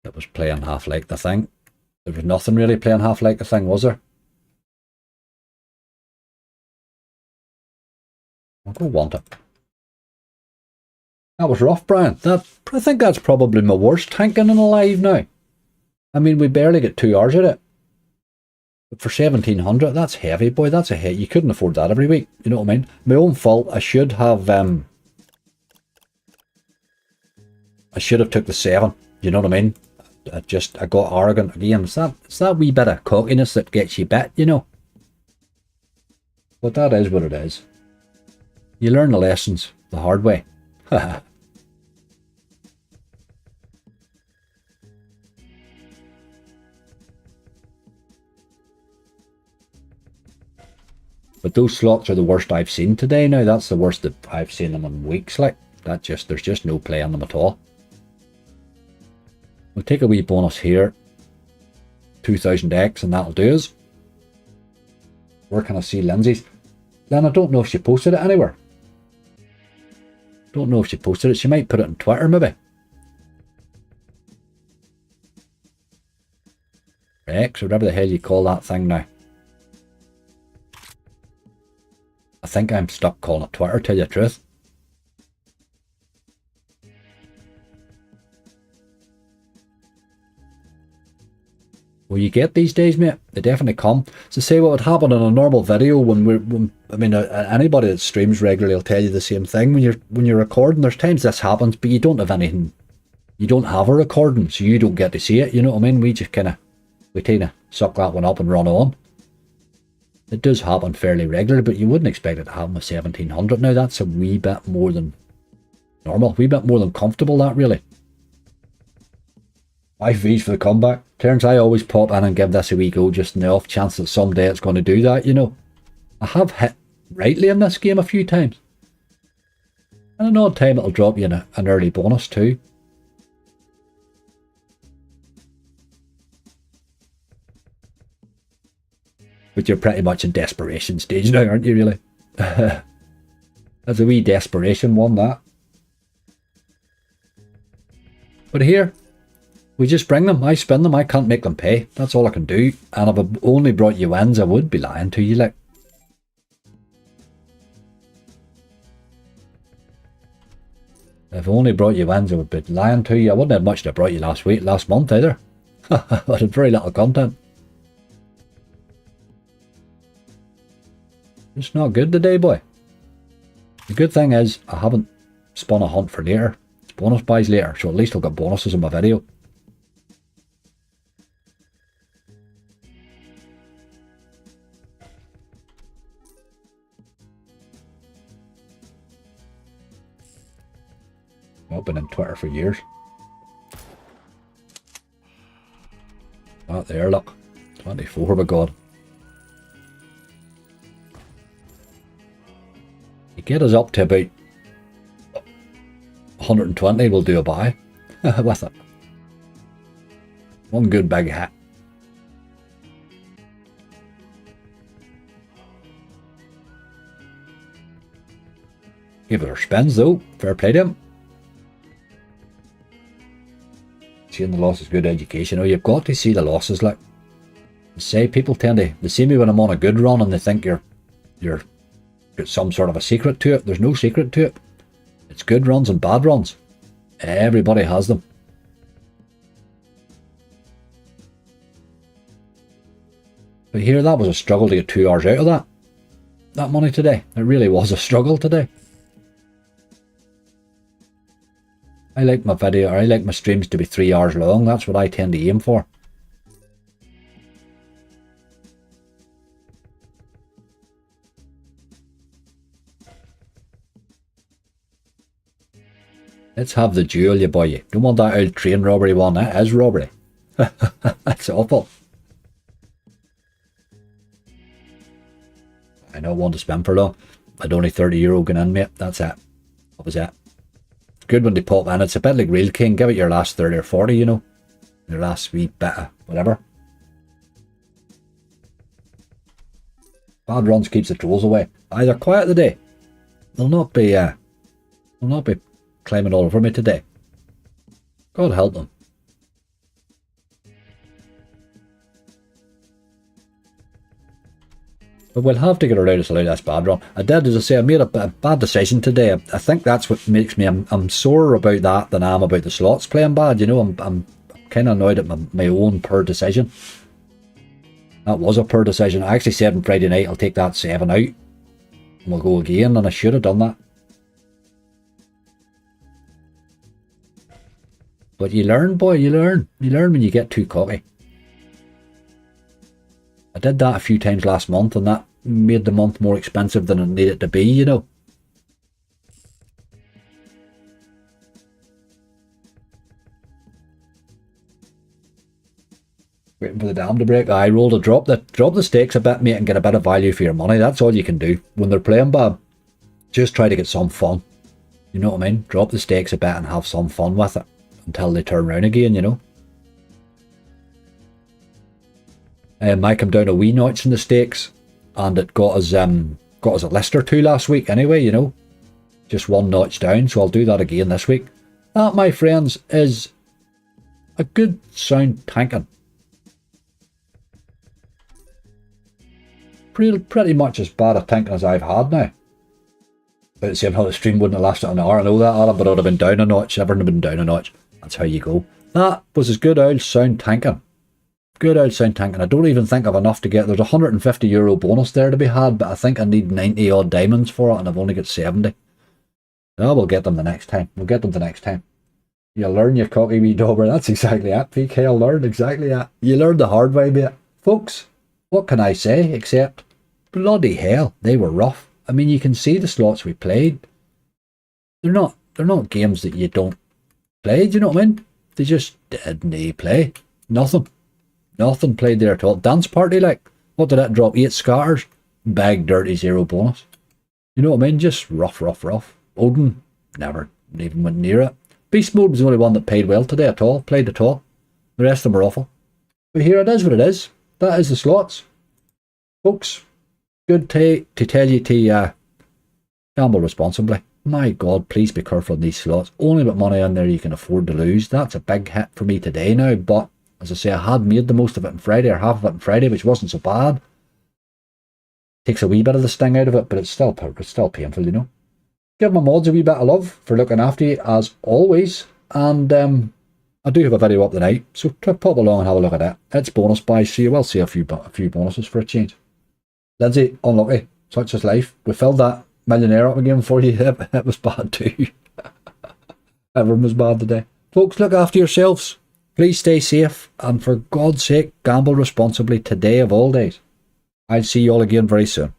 It was playing half like the thing. There was nothing really playing half like the thing, was there? I'll go want it. That was rough, Brian. I think that's probably my worst tanking in alive now. I mean, we barely get 2 hours at it. But for 1700, that's heavy, boy. That's a hit. You couldn't afford that every week. You know what I mean? My own fault. I should have took the 7. You know what I mean? I got arrogant again. It's that wee bit of cockiness that gets you bit, you know. But that is what it is. You learn the lessons the hard way. But those slots are the worst I've seen today now. That's the worst that I've seen them in weeks. Like, there's just no play on them at all. We'll take a wee bonus here. 2000X and that'll do us. Where can I see Lindsay's? Then I don't know if she posted it anywhere. Don't know if she posted it. She might put it on Twitter maybe. X, or whatever the hell you call that thing now. I think I'm stuck calling it Twitter, tell you the truth. Well, you get these days, mate. They definitely come. So say what would happen in a normal video when anybody that streams regularly will tell you the same thing. When you're recording, there's times this happens, but you don't have anything. You don't have a recording, so you don't get to see it. You know what I mean? We just kind of suck that one up and run on. It does happen fairly regularly, but you wouldn't expect it to happen with 1700. Now that's a wee bit more than normal, a wee bit more than comfortable. That really. 5 V's for the comeback. Terence, I always pop in and give this a wee go just in the off chance that someday it's going to do that, you know. I have hit rightly in this game a few times. And an odd time it'll drop you an early bonus too. But you're pretty much in desperation stage now, aren't you really? That's a wee desperation one, that. But here, we just bring them. I spin them. I can't make them pay. That's all I can do. And if I only brought you wins, I would be lying to you, like. If I only brought you wins, I would be lying to you. I wouldn't have much that I brought you last month either. I had very little content. It's not good today, boy. The good thing is, I haven't spun a hunt for later. It's bonus buys later, so at least I'll get bonuses in my video. I've been in Twitter for years. That there, look. 24, by God. You get us up to about 120, we'll do a buy with it. One good big hit. Give it her spins though. Fair play to him. Seeing the loss is good education. Oh, you've got to see the losses. Like, say people tend to, they see me when I'm on a good run and they think you're got some sort of a secret to it. There's no secret to it. It's good runs and bad runs. Everybody has them. But here, that was a struggle to get 2 hours out of that money today. It really was a struggle today. I like my video, or I like my streams to be 3 hours long. That's what I tend to aim for. Let's have the duel, you boy. You don't want that old train robbery one. That is robbery. That's awful. I don't want to spend for long. I'd only €30 going in, mate. That's it. What was that? Good when they pop in. It's a bit like Real King. Give it your last 30 or 40, you know. Your last wee bit of whatever. Bad runs keeps the trolls away. They're quiet today. They'll not be climbing all over me today. God help them. But we'll have to get her out of this bad run. I did, as I say, I made a bad decision today. I think that's what makes me, I'm sorer about that than I am about the slots playing bad. You know, I'm kind of annoyed at my own poor decision. That was a poor decision. I actually said on Friday night, I'll take that 7 out. And we'll go again, and I should have done that. But you learn, boy, you learn. You learn when you get too cocky. I did that a few times last month, and that made the month more expensive than it needed to be, you know. Waiting for the dam to break. I roll to drop the stakes a bit, mate, and get a bit of value for your money. That's all you can do when they're playing bad. Just try to get some fun. You know what I mean? Drop the stakes a bit and have some fun with it until they turn round again, you know. I come down a wee notch in the stakes, and it got us a list or two last week anyway, you know. Just one notch down, so I'll do that again this week. That, my friends, is a good sound tanking. Pretty much as bad a tanking as I've had now. But saying how the stream wouldn't have lasted an hour, I know that, Adam, but it would have been down a notch. Everyone would have been down a notch. That's how you go. That was as good old sound tanking. Good old sound tanking. I don't even think I've enough to get. There's a €150 bonus there to be had, but I think I need 90 odd diamonds for it, and I've only got 70. Oh, we'll get them the next time. We'll get them the next time. You learn, you cocky wee dauber. That's exactly it. PK will learn exactly that. You learn the hard way, mate. Folks, what can I say except bloody hell, they were rough. I mean, you can see the slots we played. They're not games that you don't play, do you know what I mean? They just didn't play. Nothing played there at all. Dance party, like, what did that drop? 8 scatters? Bag dirty 0 bonus. You know what I mean? Just rough. Odin, never even went near it. Beast mode was the only one that played well today played at all. The rest of them were awful. But here it is what it is. That is the slots. Folks, good to tell you to gamble responsibly. My God, please be careful in these slots. Only with money in there you can afford to lose. That's a big hit for me today now, but as I say, I had made the most of it on Friday, or half of it on Friday, which wasn't so bad. Takes a wee bit of the sting out of it, but it's still painful, you know. Give my mods a wee bit of love for looking after you, as always. And I do have a video up tonight, so pop along and have a look at that. It's bonus buys, so you will see a few bonuses for a change. Lindsay, unlucky. Such is life. We filled that millionaire up again for you. It was bad too. Everyone was bad today. Folks, look after yourselves. Please stay safe, and for God's sake, gamble responsibly today of all days. I'll see you all again very soon.